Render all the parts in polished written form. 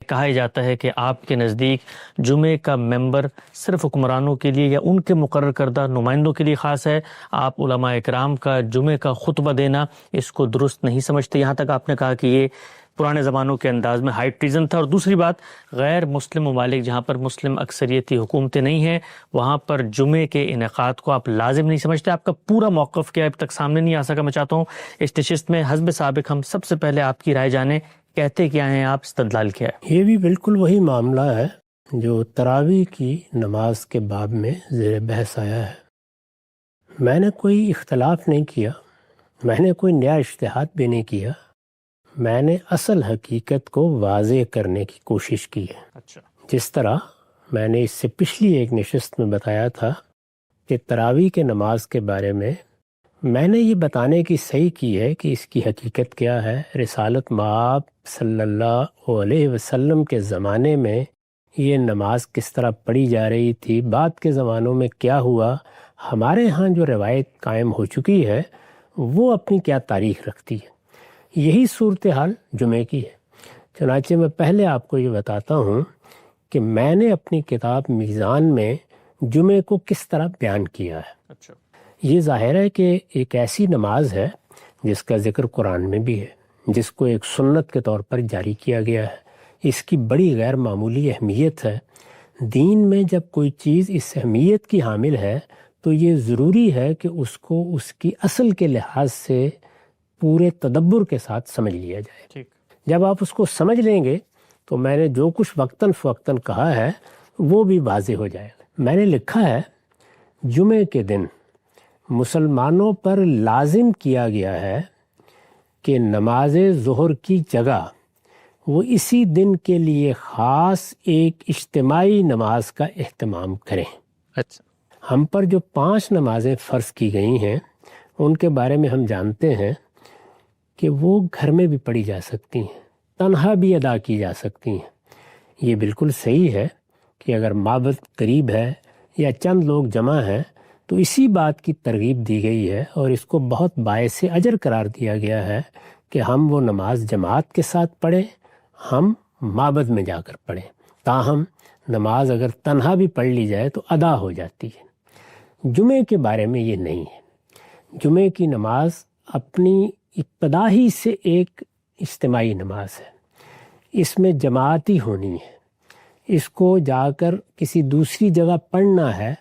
کہا جاتا ہے کہ آپ کے نزدیک جمعے کا ممبر صرف حکمرانوں کے لیے یا ان کے مقرر کردہ نمائندوں کے لیے خاص ہے، آپ علماء اکرام کا جمعے کا خطبہ دینا اس کو درست نہیں سمجھتے، یہاں تک آپ نے کہا کہ یہ پرانے زمانوں کے انداز میں ہائی ٹریزن تھا۔ اور دوسری بات، غیر مسلم ممالک جہاں پر مسلم اکثریتی حکومتیں نہیں ہیں وہاں پر جمعے کے انعقاد کو آپ لازم نہیں سمجھتے۔ آپ کا پورا موقف کیا اب تک سامنے نہیں آ سکا۔ میں چاہتا ہوں اس نشست میں حسب سابق ہم سب سے پہلے آپ کی رائے جانیں، کہتے کیا ہیں آپ، استدلال کیا ہے؟ یہ بھی بالکل وہی معاملہ ہے جو تراویح کی نماز کے باب میں زیر بحث آیا ہے۔ میں نے کوئی اختلاف نہیں کیا، میں نے کوئی نیا اجتہاد بھی نہیں کیا، میں نے اصل حقیقت کو واضح کرنے کی کوشش کی ہے۔ جس طرح میں نے اس سے پچھلی ایک نشست میں بتایا تھا کہ تراویح کے نماز کے بارے میں نے یہ بتانے کی صحیح کی ہے کہ اس کی حقیقت کیا ہے، رسالت مآب صلی اللہ علیہ وسلم کے زمانے میں یہ نماز کس طرح پڑھی جا رہی تھی، بعد کے زمانوں میں کیا ہوا، ہمارے ہاں جو روایت قائم ہو چکی ہے وہ اپنی کیا تاریخ رکھتی ہے۔ یہی صورتحال جمعے کی ہے۔ چنانچہ میں پہلے آپ کو یہ بتاتا ہوں کہ میں نے اپنی کتاب میزان میں جمعے کو کس طرح بیان کیا ہے۔ یہ ظاہر ہے کہ ایک ایسی نماز ہے جس کا ذکر قرآن میں بھی ہے، جس کو ایک سنت کے طور پر جاری کیا گیا ہے۔ اس کی بڑی غیر معمولی اہمیت ہے۔ دین میں جب کوئی چیز اس اہمیت کی حامل ہے تو یہ ضروری ہے کہ اس کو اس کی اصل کے لحاظ سے پورے تدبر کے ساتھ سمجھ لیا جائے۔ جب آپ اس کو سمجھ لیں گے تو میں نے جو کچھ وقتاً فوقتاً کہا ہے وہ بھی واضح ہو جائے گا۔ میں نے لکھا ہے جمعے کے دن مسلمانوں پر لازم کیا گیا ہے کہ نماز ظہر کی جگہ وہ اسی دن کے لیے خاص ایک اجتماعی نماز کا اہتمام کریں۔ ہم پر جو 5 نمازیں فرض کی گئی ہیں ان کے بارے میں ہم جانتے ہیں کہ وہ گھر میں بھی پڑھی جا سکتی ہیں، تنہا بھی ادا کی جا سکتی ہیں۔ یہ بالکل صحیح ہے کہ اگر معبد قریب ہے یا چند لوگ جمع ہیں تو اسی بات کی ترغیب دی گئی ہے اور اس کو بہت باعث اجر قرار دیا گیا ہے کہ ہم وہ نماز جماعت کے ساتھ پڑھیں، ہم معبد میں جا کر پڑھیں۔ تاہم نماز اگر تنہا بھی پڑھ لی جائے تو ادا ہو جاتی ہے۔ جمعے کے بارے میں یہ نہیں ہے۔ جمعے کی نماز اپنی ابتدا ہی سے ایک اجتماعی نماز ہے، اس میں جماعتی ہونی ہے۔ اس کو جا کر کسی دوسری جگہ پڑھنا ہے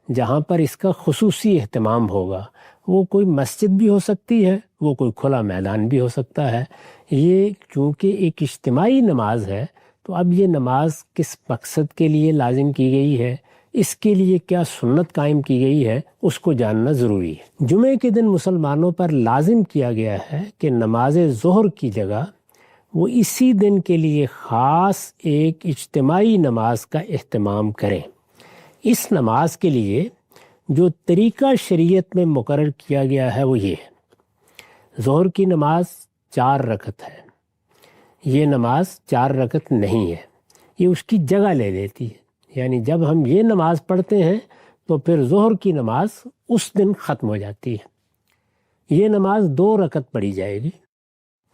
جہاں پر اس کا خصوصی اہتمام ہوگا۔ وہ کوئی مسجد بھی ہو سکتی ہے، وہ کوئی کھلا میدان بھی ہو سکتا ہے۔ یہ چونکہ ایک اجتماعی نماز ہے تو اب یہ نماز کس مقصد کے لیے لازم کی گئی ہے، اس کے لیے کیا سنت قائم کی گئی ہے، اس کو جاننا ضروری ہے۔ جمعے کے دن مسلمانوں پر لازم کیا گیا ہے کہ نماز ظہر کی جگہ وہ اسی دن کے لیے خاص ایک اجتماعی نماز کا اہتمام کریں۔ اس نماز کے لیے جو طریقہ شریعت میں مقرر کیا گیا ہے وہ یہ ہے۔ ظہر کی نماز 4 رکعت ہے۔ یہ نماز 4 رکعت نہیں ہے، یہ اس کی جگہ لے لیتی ہے۔ یعنی جب ہم یہ نماز پڑھتے ہیں تو پھر ظہر کی نماز اس دن ختم ہو جاتی ہے۔ یہ نماز 2 رکعت پڑھی جائے گی۔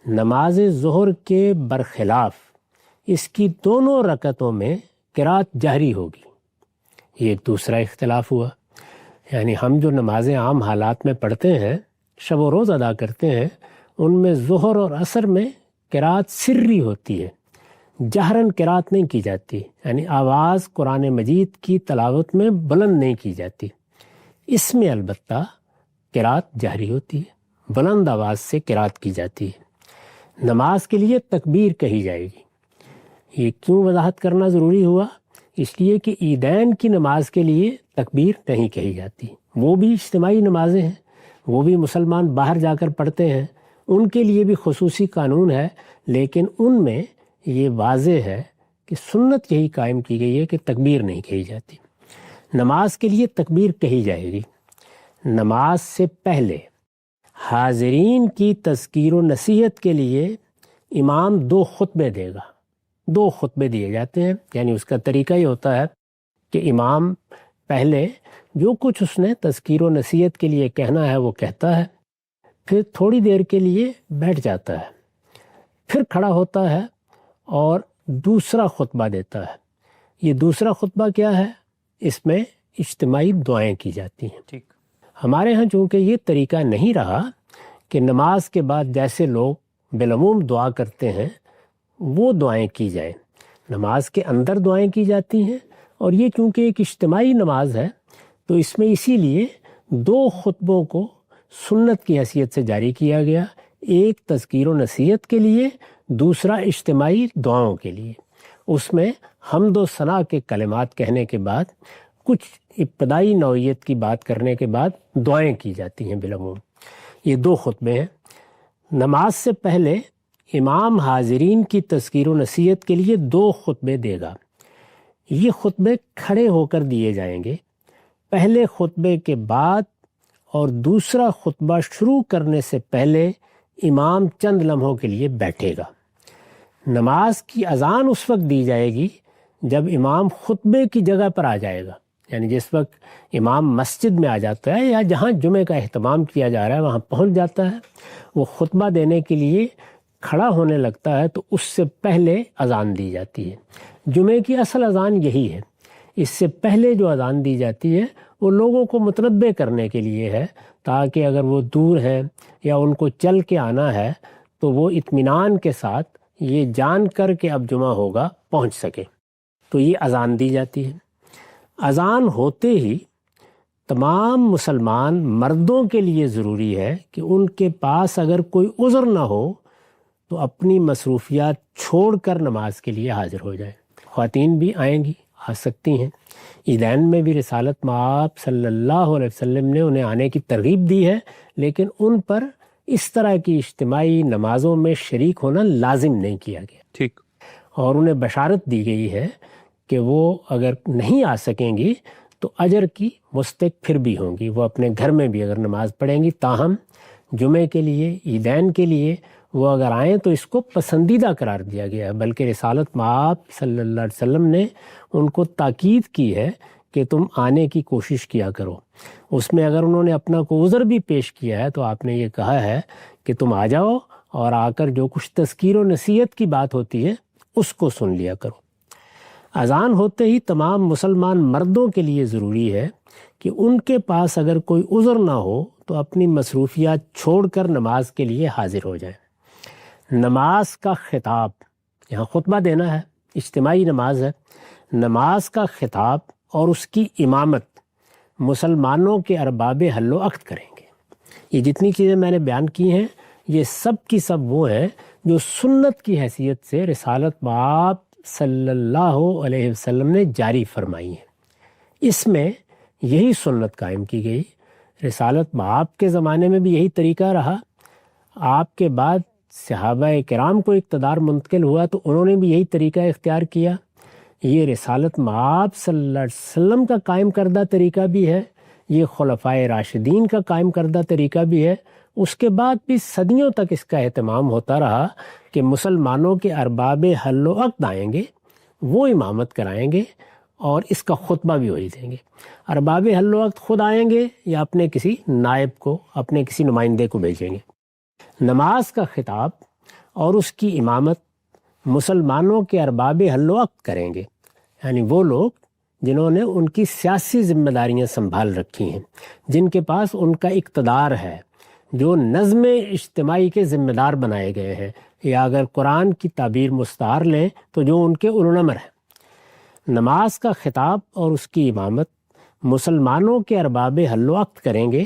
نماز ظہر کے برخلاف اس کی دونوں رکعتوں میں قرات جہری ہوگی۔ یہ ایک دوسرا اختلاف ہوا۔ یعنی ہم جو نمازیں عام حالات میں پڑھتے ہیں، شب و روز ادا کرتے ہیں، ان میں ظہر اور عصر میں قرات سری ہوتی ہے، جہراً قرات نہیں کی جاتی، یعنی آواز قرآن مجید کی تلاوت میں بلند نہیں کی جاتی۔ اس میں البتہ قرات جہری ہوتی ہے، بلند آواز سے قرات کی جاتی ہے۔ نماز کے لیے تکبیر کہی جائے گی۔ یہ کیوں وضاحت کرنا ضروری ہوا؟ اس لیے کہ عیدین کی نماز کے لیے تکبیر نہیں کہی جاتی، وہ بھی اجتماعی نمازیں ہیں، وہ بھی مسلمان باہر جا کر پڑھتے ہیں، ان کے لیے بھی خصوصی قانون ہے، لیکن ان میں یہ واضح ہے کہ سنت یہی قائم کی گئی ہے کہ تکبیر نہیں کہی جاتی۔ نماز کے لیے تکبیر کہی جائے گی۔ نماز سے پہلے حاضرین کی تذکیر و نصیحت کے لیے امام 2 خطبے دے گا۔ 2 خطبے دیے جاتے ہیں، یعنی اس کا طریقہ یہ ہوتا ہے کہ امام پہلے جو کچھ اس نے تذکیر و نصیحت کے لیے کہنا ہے وہ کہتا ہے، پھر تھوڑی دیر کے لیے بیٹھ جاتا ہے، پھر کھڑا ہوتا ہے اور دوسرا خطبہ دیتا ہے. یہ دوسرا خطبہ کیا ہے؟ اس میں اجتماعی دعائیں کی جاتی ہیں. ٹھیک. ہمارے ہاں چونکہ یہ طریقہ نہیں رہا کہ نماز کے بعد جیسے لوگ بالعموم دعا کرتے ہیں وہ دعائیں کی جائیں. نماز کے اندر دعائیں کی جاتی ہیں، اور یہ چونکہ ایک اجتماعی نماز ہے تو اس میں اسی لیے 2 خطبوں کو سنت کی حیثیت سے جاری کیا گیا، ایک تذکیر و نصیحت کے لیے، دوسرا اجتماعی دعاؤں کے لیے. اس میں حمد و ثنا کے کلمات کہنے کے بعد کچھ ابتدائی نوعیت کی بات کرنے کے بعد دعائیں کی جاتی ہیں بالعموم. یہ 2 خطبے ہیں. نماز سے پہلے امام حاضرین کی تذکیر و نصیحت کے لیے 2 خطبے دے گا. یہ خطبے کھڑے ہو کر دیے جائیں گے. پہلے خطبے کے بعد اور دوسرا خطبہ شروع کرنے سے پہلے امام چند لمحوں کے لیے بیٹھے گا. نماز کی اذان اس وقت دی جائے گی جب امام خطبے کی جگہ پر آ جائے گا، یعنی جس وقت امام مسجد میں آ جاتا ہے یا جہاں جمعے کا اہتمام کیا جا رہا ہے وہاں پہنچ جاتا ہے، وہ خطبہ دینے کے لیے کھڑا ہونے لگتا ہے تو اس سے پہلے اذان دی جاتی ہے. جمعے کی اصل اذان یہی ہے. اس سے پہلے جو اذان دی جاتی ہے وہ لوگوں کو متنبہ کرنے کے لیے ہے، تاکہ اگر وہ دور ہیں یا ان کو چل کے آنا ہے تو وہ اطمینان کے ساتھ یہ جان کر کہ اب جمعہ ہوگا پہنچ سکے. تو یہ اذان دی جاتی ہے. اذان ہوتے ہی تمام مسلمان مردوں کے لیے ضروری ہے کہ ان کے پاس اگر کوئی عذر نہ ہو تو اپنی مصروفیات چھوڑ کر نماز کے لیے حاضر ہو جائیں. خواتین بھی آئیں گی، آ سکتی ہیں. عیدین میں بھی رسالت مآب صلی اللہ علیہ وسلم نے انہیں آنے کی ترغیب دی ہے، لیکن ان پر اس طرح کی اجتماعی نمازوں میں شریک ہونا لازم نہیں کیا گیا. ٹھیک. اور انہیں بشارت دی گئی ہے کہ وہ اگر نہیں آ سکیں گی تو اجر کی مستحق پھر بھی ہوں گی. وہ اپنے گھر میں بھی اگر نماز پڑھیں گی، تاہم جمعے کے لیے، عیدین کے لیے وہ اگر آئیں تو اس کو پسندیدہ قرار دیا گیا ہے. بلکہ رسالت مآب صلی اللہ علیہ وسلم نے ان کو تاکید کی ہے کہ تم آنے کی کوشش کیا کرو. اس میں اگر انہوں نے اپنا کوئی عذر بھی پیش کیا ہے تو آپ نے یہ کہا ہے کہ تم آ جاؤ اور آ کر جو کچھ تذکیر و نصیحت کی بات ہوتی ہے اس کو سن لیا کرو. اذان ہوتے ہی تمام مسلمان مردوں کے لیے ضروری ہے کہ ان کے پاس اگر کوئی عذر نہ ہو تو اپنی مصروفیات چھوڑ کر نماز کے لیے حاضر ہو جائیں. نماز کا خطاب، یہاں خطبہ دینا ہے، اجتماعی نماز ہے. نماز کا خطاب اور اس کی امامت مسلمانوں کے ارباب حل و عقد کریں گے. یہ جتنی چیزیں میں نے بیان کی ہیں یہ سب کی سب وہ ہیں جو سنت کی حیثیت سے رسالت مآب صلی اللہ علیہ وسلم نے جاری فرمائی ہیں. اس میں یہی سنت قائم کی گئی. رسالت مآب کے زمانے میں بھی یہی طریقہ رہا. آپ کے بعد صحابہ کرام کو اقتدار منتقل ہوا تو انہوں نے بھی یہی طریقہ اختیار کیا. یہ رسالت مآب صلی اللہ علیہ وسلم کا قائم کردہ طریقہ بھی ہے، یہ خلفائے راشدین کا قائم کردہ طریقہ بھی ہے. اس کے بعد بھی صدیوں تک اس کا اہتمام ہوتا رہا کہ مسلمانوں کے ارباب حل و عقد آئیں گے، وہ امامت کرائیں گے اور اس کا خطبہ بھی وہی دیں گے. ارباب حل و عقد خود آئیں گے یا اپنے کسی نائب کو، اپنے کسی نمائندے کو بھیجیں گے. نماز کا خطاب اور اس کی امامت مسلمانوں کے ارباب حل و عقد کریں گے، یعنی وہ لوگ جنہوں نے ان کی سیاسی ذمہ داریاں سنبھال رکھی ہیں، جن کے پاس ان کا اقتدار ہے، جو نظم اجتماعی کے ذمہ دار بنائے گئے ہیں، یا اگر قرآن کی تعبیر مستعار لیں تو جو ان کے اولو الامر ہیں. نماز کا خطاب اور اس کی امامت مسلمانوں کے ارباب حل و عقد کریں گے،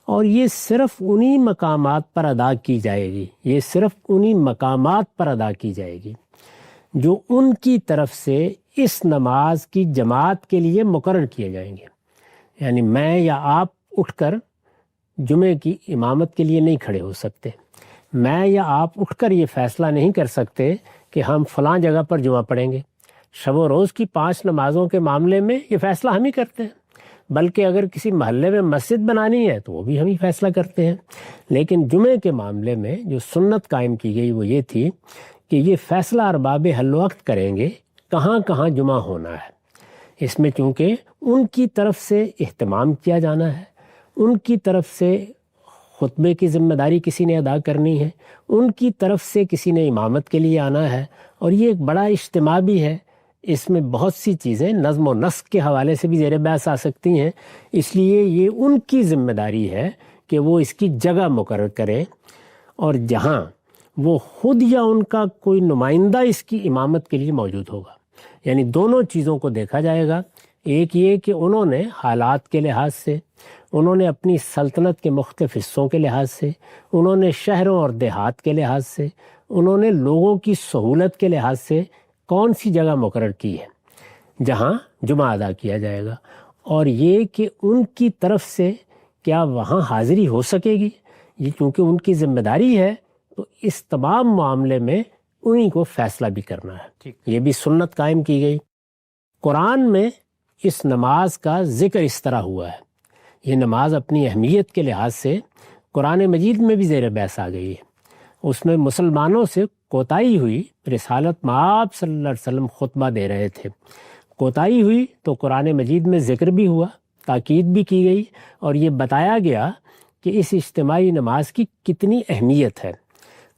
اور یہ صرف انہی مقامات پر ادا کی جائے گی، یہ صرف انہی مقامات پر ادا کی جائے گی جو ان کی طرف سے اس نماز کی جماعت کے لیے مقرر کیے جائیں گے. یعنی میں یا آپ اٹھ کر جمعے کی امامت کے لیے نہیں کھڑے ہو سکتے. میں یا آپ اٹھ کر یہ فیصلہ نہیں کر سکتے کہ ہم فلاں جگہ پر جمعہ پڑھیں گے. شب و روز کی 5 نمازوں کے معاملے میں یہ فیصلہ ہم ہی کرتے ہیں، بلکہ اگر کسی محلے میں مسجد بنانی ہے تو وہ بھی ہم ہی فیصلہ کرتے ہیں. لیکن جمعے کے معاملے میں جو سنت قائم کی گئی وہ یہ تھی کہ یہ فیصلہ ارباب حل و عقد کریں گے کہاں کہاں جمعہ ہونا ہے. اس میں چونکہ ان کی طرف سے اہتمام کیا جانا ہے، ان کی طرف سے خطبے کی ذمہ داری کسی نے ادا کرنی ہے، ان کی طرف سے کسی نے امامت کے لیے آنا ہے، اور یہ ایک بڑا اجتماع بھی ہے، اس میں بہت سی چیزیں نظم و نسق کے حوالے سے بھی زیر بحث آ سکتی ہیں، اس لیے یہ ان کی ذمہ داری ہے کہ وہ اس کی جگہ مقرر کریں، اور جہاں وہ خود یا ان کا کوئی نمائندہ اس کی امامت کے لیے موجود ہوگا، یعنی دونوں چیزوں کو دیکھا جائے گا۔ ایک یہ کہ انہوں نے حالات کے لحاظ سے، انہوں نے اپنی سلطنت کے مختلف حصوں کے لحاظ سے، انہوں نے شہروں اور دیہات کے لحاظ سے، انہوں نے لوگوں کی سہولت کے لحاظ سے کون سی جگہ مقرر کی ہے جہاں جمعہ ادا کیا جائے گا، اور یہ کہ ان کی طرف سے کیا وہاں حاضری ہو سکے گی، یہ چونکہ ان کی ذمہ داری ہے تو اس تمام معاملے میں انہی کو فیصلہ بھی کرنا ہے۔ یہ بھی سنت قائم کی گئی۔ قرآن میں اس نماز کا ذکر اس طرح ہوا ہے، یہ نماز اپنی اہمیت کے لحاظ سے قرآن مجید میں بھی زیر بحث آ گئی ہے۔ اس میں مسلمانوں سے کوتاہی ہوئی، رسالت مآب صلی اللہ علیہ وسلم خطبہ دے رہے تھے، کوتاہی ہوئی تو قرآن مجید میں ذکر بھی ہوا، تاکید بھی کی گئی، اور یہ بتایا گیا کہ اس اجتماعی نماز کی کتنی اہمیت ہے۔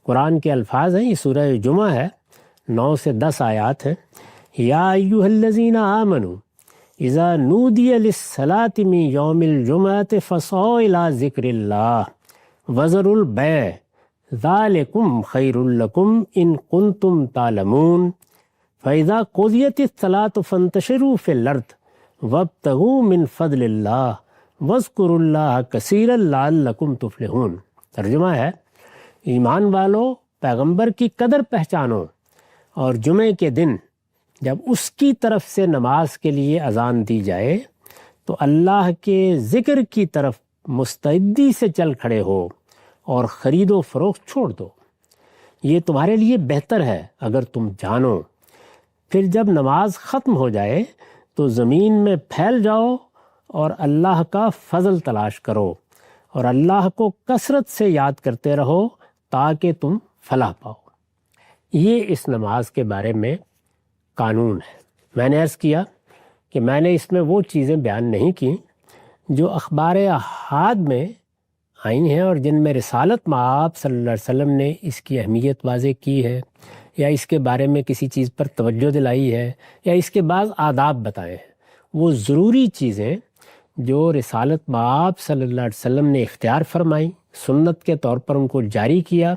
قرآن کے الفاظ ہیں، یہ سورہ جمعہ ہے، 9 سے 10 آیات ہیں۔ یا ایھا الذین آمنوا اذا نودی للصلاۃ من یوم الجمعۃ فاسعوا الی ذکر اللہ وذروا البیع ذالکم خیر لکم ان کنتم تعلمون فاذا قضیت الصلاۃ فانتشروا فی الارض وابتغوا من فضل اللہ واذکروا اللہ کثیرا لعلکم تفلحون۔ ترجمہ ہے، ایمان والو پیغمبر کی قدر پہچانو، اور جمعے کے دن جب اس کی طرف سے نماز کے لیے اذان دی جائے تو اللہ کے ذکر کی طرف مستعدی سے چل کھڑے ہو اور خرید و فروخت چھوڑ دو، یہ تمہارے لیے بہتر ہے اگر تم جانو۔ پھر جب نماز ختم ہو جائے تو زمین میں پھیل جاؤ اور اللہ کا فضل تلاش کرو، اور اللہ کو کثرت سے یاد کرتے رہو تاکہ تم فلاح پاؤ۔ یہ اس نماز کے بارے میں قانون ہے۔ میں نے عرض کیا کہ میں نے اس میں وہ چیزیں بیان نہیں کی جو اخبار احاد میں آئی ہیں اور جن میں رسالت مآب صلی اللہ علیہ وسلم نے اس کی اہمیت واضح کی ہے، یا اس کے بارے میں کسی چیز پر توجہ دلائی ہے، یا اس کے بعض آداب بتائے ہیں۔ وہ ضروری چیزیں جو رسالت مآب صلی اللہ علیہ وسلم نے اختیار فرمائی، سنت کے طور پر ان کو جاری کیا،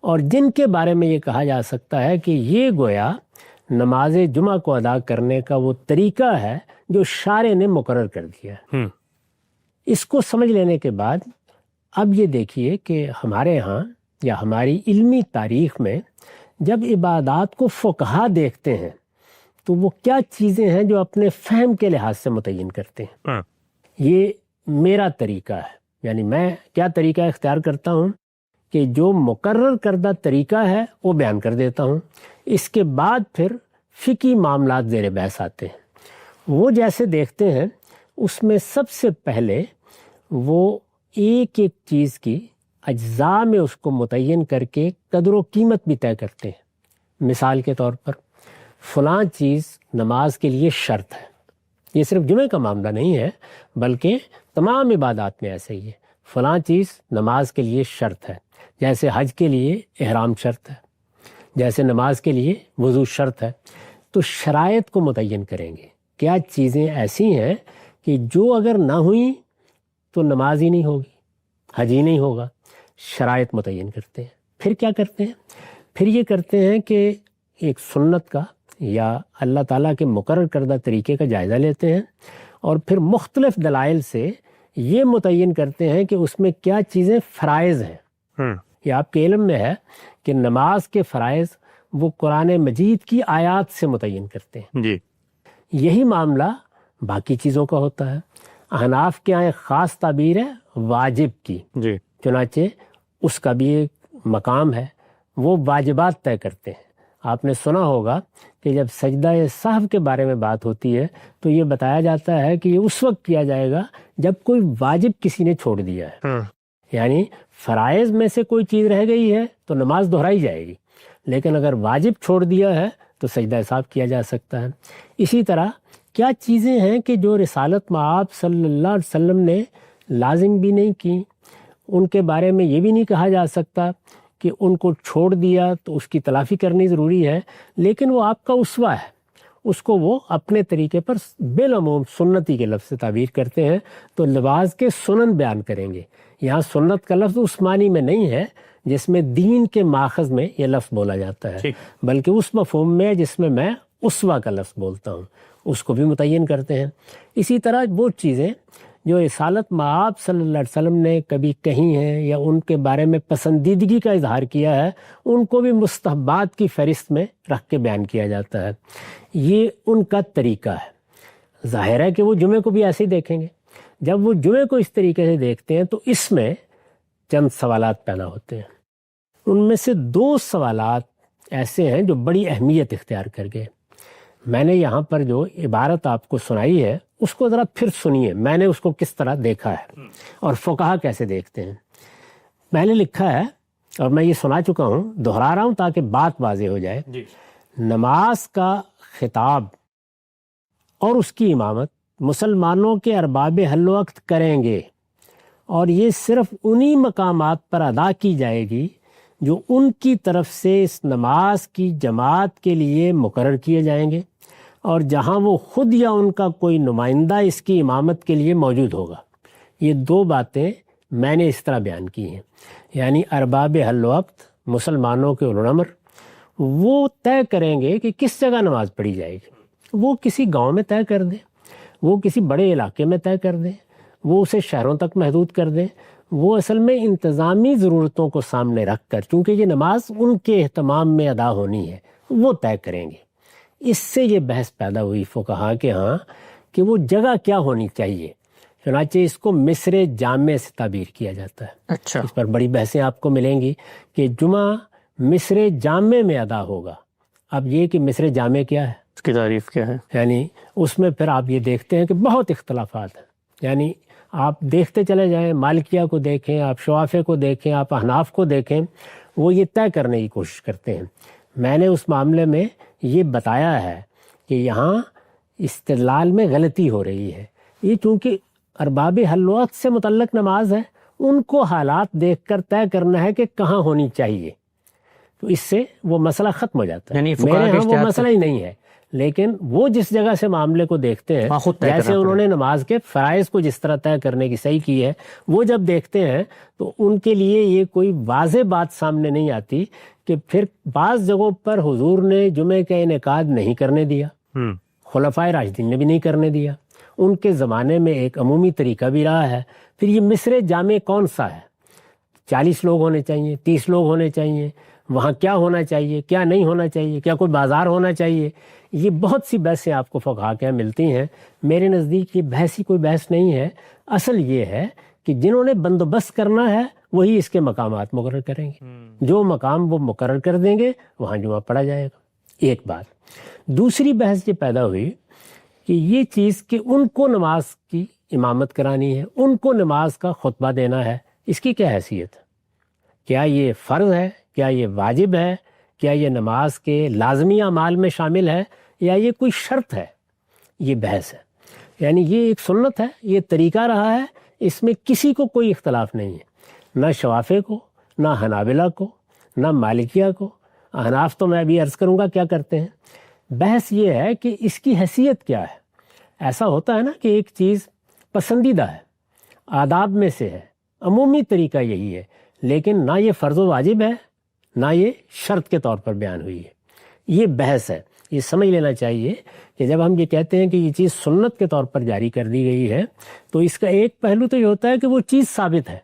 اور جن کے بارے میں یہ کہا جا سکتا ہے کہ یہ گویا نماز جمعہ کو ادا کرنے کا وہ طریقہ ہے جو شارع نے مقرر کر دیا ہے۔ اس کو سمجھ لینے کے بعد اب یہ دیکھیے کہ ہمارے ہاں یا ہماری علمی تاریخ میں جب عبادات کو فقہا دیکھتے ہیں تو وہ کیا چیزیں ہیں جو اپنے فہم کے لحاظ سے متعین کرتے ہیں۔ یہ میرا طریقہ ہے، یعنی میں کیا طریقہ اختیار کرتا ہوں کہ جو مقرر کردہ طریقہ ہے وہ بیان کر دیتا ہوں، اس کے بعد پھر فقہی معاملات زیر بحث آتے ہیں۔ وہ جیسے دیکھتے ہیں اس میں سب سے پہلے وہ ایک ایک چیز کی اجزاء میں اس کو متعین کر کے قدر و قیمت بھی طے کرتے ہیں۔ مثال کے طور پر فلاں چیز نماز کے لیے شرط ہے، یہ صرف جمعے کا معاملہ نہیں ہے بلکہ تمام عبادات میں ایسے ہی ہے، فلاں چیز نماز کے لیے شرط ہے، جیسے حج کے لیے احرام شرط ہے، جیسے نماز کے لیے وضو شرط ہے۔ تو شرائط کو متعین کریں گے، کیا چیزیں ایسی ہیں کہ جو اگر نہ ہوئیں تو نماز ہی نہیں ہوگی، حج ہی نہیں ہوگا۔ شرائط متعین کرتے ہیں۔ پھر کیا کرتے ہیں؟ پھر یہ کرتے ہیں کہ ایک سنت کا یا اللہ تعالیٰ کے مقرر کردہ طریقے کا جائزہ لیتے ہیں، اور پھر مختلف دلائل سے یہ متعین کرتے ہیں کہ اس میں کیا چیزیں فرائض ہیں۔ یہ آپ کے علم میں ہے کہ نماز کے فرائض وہ قرآن مجید کی آیات سے متعین کرتے ہیں۔ جی، یہی معاملہ باقی چیزوں کا ہوتا ہے۔ احناف کے یہاں ایک خاص تعبیر ہے واجب کی، جی، چنانچہ اس کا بھی ایک مقام ہے، وہ واجبات طے کرتے ہیں۔ آپ نے سنا ہوگا کہ جب سجدہ سہو کے بارے میں بات ہوتی ہے تو یہ بتایا جاتا ہے کہ یہ اس وقت کیا جائے گا جب کوئی واجب کسی نے چھوڑ دیا ہے، یعنی فرائض میں سے کوئی چیز رہ گئی ہے تو نماز دہرائی جائے گی، لیکن اگر واجب چھوڑ دیا ہے تو سجدہ سہو کیا جا سکتا ہے۔ اسی طرح کیا چیزیں ہیں کہ جو رسالت مآب صلی اللہ علیہ وسلم نے لازم بھی نہیں کی، ان کے بارے میں یہ بھی نہیں کہا جا سکتا کہ ان کو چھوڑ دیا تو اس کی تلافی کرنی ضروری ہے، لیکن وہ آپ کا اسوہ ہے، اس کو وہ اپنے طریقے پر بالعموم سنتی کے لفظ سے تعبیر کرتے ہیں، تو لباس کے سنن بیان کریں گے۔ یہاں سنت کا لفظ اس معنی میں نہیں ہے جس میں دین کے ماخذ میں یہ لفظ بولا جاتا ہے، بلکہ اس مفہوم میں جس میں میں اسوہ کا لفظ بولتا ہوں، اس کو بھی متعین کرتے ہیں۔ اسی طرح وہ چیزیں جو رسالت مآب صلی اللہ علیہ وسلم نے کبھی کہی ہیں یا ان کے بارے میں پسندیدگی کا اظہار کیا ہے، ان کو بھی مستحبات کی فہرست میں رکھ کے بیان کیا جاتا ہے۔ یہ ان کا طریقہ ہے۔ ظاہر ہے کہ وہ جمعے کو بھی ایسے ہی دیکھیں گے۔ جب وہ جمعے کو اس طریقے سے دیکھتے ہیں تو اس میں چند سوالات پیدا ہوتے ہیں۔ ان میں سے 2 سوالات ایسے ہیں جو بڑی اہمیت اختیار کر گئے۔ میں نے یہاں پر جو عبارت آپ کو سنائی ہے اس کو ذرا پھر سنیے، میں نے اس کو کس طرح دیکھا ہے اور فقہا کیسے دیکھتے ہیں۔ میں نے لکھا ہے اور میں یہ سنا چکا ہوں، دہرا رہا ہوں تاکہ بات واضح ہو جائے۔ نماز کا خطاب اور اس کی امامت مسلمانوں کے ارباب حل وقت کریں گے، اور یہ صرف انہی مقامات پر ادا کی جائے گی جو ان کی طرف سے اس نماز کی جماعت کے لیے مقرر کیے جائیں گے، اور جہاں وہ خود یا ان کا کوئی نمائندہ اس کی امامت کے لیے موجود ہوگا۔ یہ 2 باتیں میں نے اس طرح بیان کی ہیں، یعنی ارباب حل وقت مسلمانوں کے اولو الامر وہ طے کریں گے کہ کس جگہ نماز پڑھی جائے گی۔ وہ کسی گاؤں میں طے کر دیں، وہ کسی بڑے علاقے میں طے کر دیں، وہ اسے شہروں تک محدود کر دیں، وہ اصل میں انتظامی ضرورتوں کو سامنے رکھ کر، چونکہ یہ نماز ان کے اہتمام میں ادا ہونی ہے، وہ طے کریں گے۔ اس سے یہ بحث پیدا ہوئی فقہا کے ہاں کہ وہ جگہ کیا ہونی چاہیے، چنانچہ اس کو مصر جامع سے تعبیر کیا جاتا ہے۔ اچھا، اس پر بڑی بحثیں آپ کو ملیں گی کہ جمعہ مصر جامع میں ادا ہوگا۔ اب یہ کہ مصر جامع کیا ہے، اس کی تعریف کیا ہے؟ یعنی اس میں پھر آپ یہ دیکھتے ہیں کہ بہت اختلافات ہیں۔ یعنی آپ دیکھتے چلے جائیں، مالکیہ کو دیکھیں، آپ شوافے کو دیکھیں، آپ احناف کو دیکھیں، وہ یہ طے کرنے کی کوشش کرتے ہیں۔ میں نے اس معاملے میں یہ بتایا ہے کہ یہاں استدلال میں غلطی ہو رہی ہے۔ یہ چونکہ ارباب حل وقت سے متعلق نماز ہے، ان کو حالات دیکھ کر طے کرنا ہے کہ کہاں ہونی چاہیے، تو اس سے وہ مسئلہ ختم ہو جاتا ہے۔ یعنی فقہا میرے کے ہاں وہ اجتہاد مسئلہ ہی نہیں ہے، لیکن وہ جس جگہ سے معاملے کو دیکھتے ہیں، وہاں خود طے جیسے کرنا انہوں نے نماز کے فرائض کو جس طرح طے کرنے کی صحیح کی ہے، وہ جب دیکھتے ہیں تو ان کے لیے یہ کوئی واضح بات سامنے نہیں آتی کہ پھر بعض جگہوں پر حضور نے جمعے کا انعقاد نہیں کرنے دیا، خلفائے راشدین نے بھی نہیں کرنے دیا، ان کے زمانے میں ایک عمومی طریقہ بھی رہا ہے۔ پھر یہ مصر جامع کون سا ہے؟ 40 لوگ ہونے چاہیے، 30 لوگ ہونے چاہیے، وہاں کیا ہونا چاہیے، کیا نہیں ہونا چاہیے، کیا کوئی بازار ہونا چاہیے؟ یہ بہت سی بحثیں آپ کو فقہا کے یہاں ملتی ہیں۔ میرے نزدیک یہ بحث ہی کوئی بحث نہیں ہے، اصل یہ ہے کہ جنہوں نے بندوبست کرنا ہے وہی اس کے مقامات مقرر کریں گے۔ جو مقام وہ مقرر کر دیں گے وہاں جمعہ پڑھا جائے گا۔ ایک بات۔ دوسری بحث یہ پیدا ہوئی کہ یہ چیز کہ ان کو نماز کی امامت کرانی ہے، ان کو نماز کا خطبہ دینا ہے، اس کی کیا حیثیت ہے؟ کیا یہ فرض ہے؟ کیا یہ واجب ہے؟ کیا یہ نماز کے لازمی اعمال میں شامل ہے یا یہ کوئی شرط ہے؟ یہ بحث ہے۔ یعنی یہ ایک سنت ہے، یہ طریقہ رہا ہے، اس میں کسی کو کوئی اختلاف نہیں ہے، نہ شوافے کو، نہ حنابلہ کو، نہ مالکیہ کو۔ احناف تو میں ابھی عرض کروں گا کیا کرتے ہیں۔ بحث یہ ہے کہ اس کی حیثیت کیا ہے۔ ایسا ہوتا ہے نا کہ ایک چیز پسندیدہ ہے، آداب میں سے ہے، عمومی طریقہ یہی ہے، لیکن نہ یہ فرض و واجب ہے نہ یہ شرط کے طور پر بیان ہوئی ہے۔ یہ بحث ہے۔ یہ سمجھ لینا چاہیے کہ جب ہم یہ کہتے ہیں کہ یہ چیز سنت کے طور پر جاری کر دی گئی ہے تو اس کا ایک پہلو تو یہ ہوتا ہے کہ وہ چیز ثابت ہے،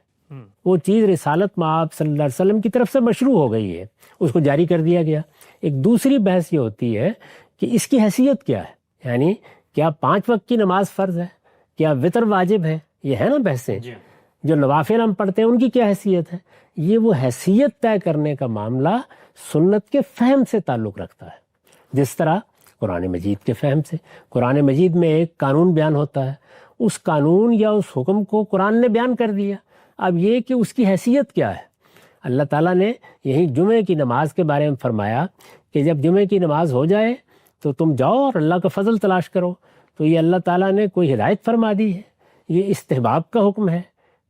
وہ چیز رسالت مآب صلی اللہ علیہ وسلم کی طرف سے مشروع ہو گئی ہے، اس کو جاری کر دیا گیا۔ ایک دوسری بحث یہ ہوتی ہے کہ اس کی حیثیت کیا ہے، یعنی کیا 5 وقت کی نماز فرض ہے، کیا وطر واجب ہے، یہ ہے نا بحثیں۔ جو نوافل ہم پڑھتے ہیں ان کی کیا حیثیت ہے، یہ وہ حیثیت طے کرنے کا معاملہ سنت کے فہم سے تعلق رکھتا ہے۔ جس طرح قرآن مجید کے فہم سے، قرآن مجید میں ایک قانون بیان ہوتا ہے، اس قانون یا اس حکم کو قرآن نے بیان کر دیا، اب یہ کہ اس کی حیثیت کیا ہے۔ اللہ تعالیٰ نے یہی جمعے کی نماز کے بارے میں فرمایا کہ جب جمعے کی نماز ہو جائے تو تم جاؤ اور اللہ کا فضل تلاش کرو، تو یہ اللہ تعالیٰ نے کوئی ہدایت فرما دی ہے، یہ استحباب کا حکم ہے،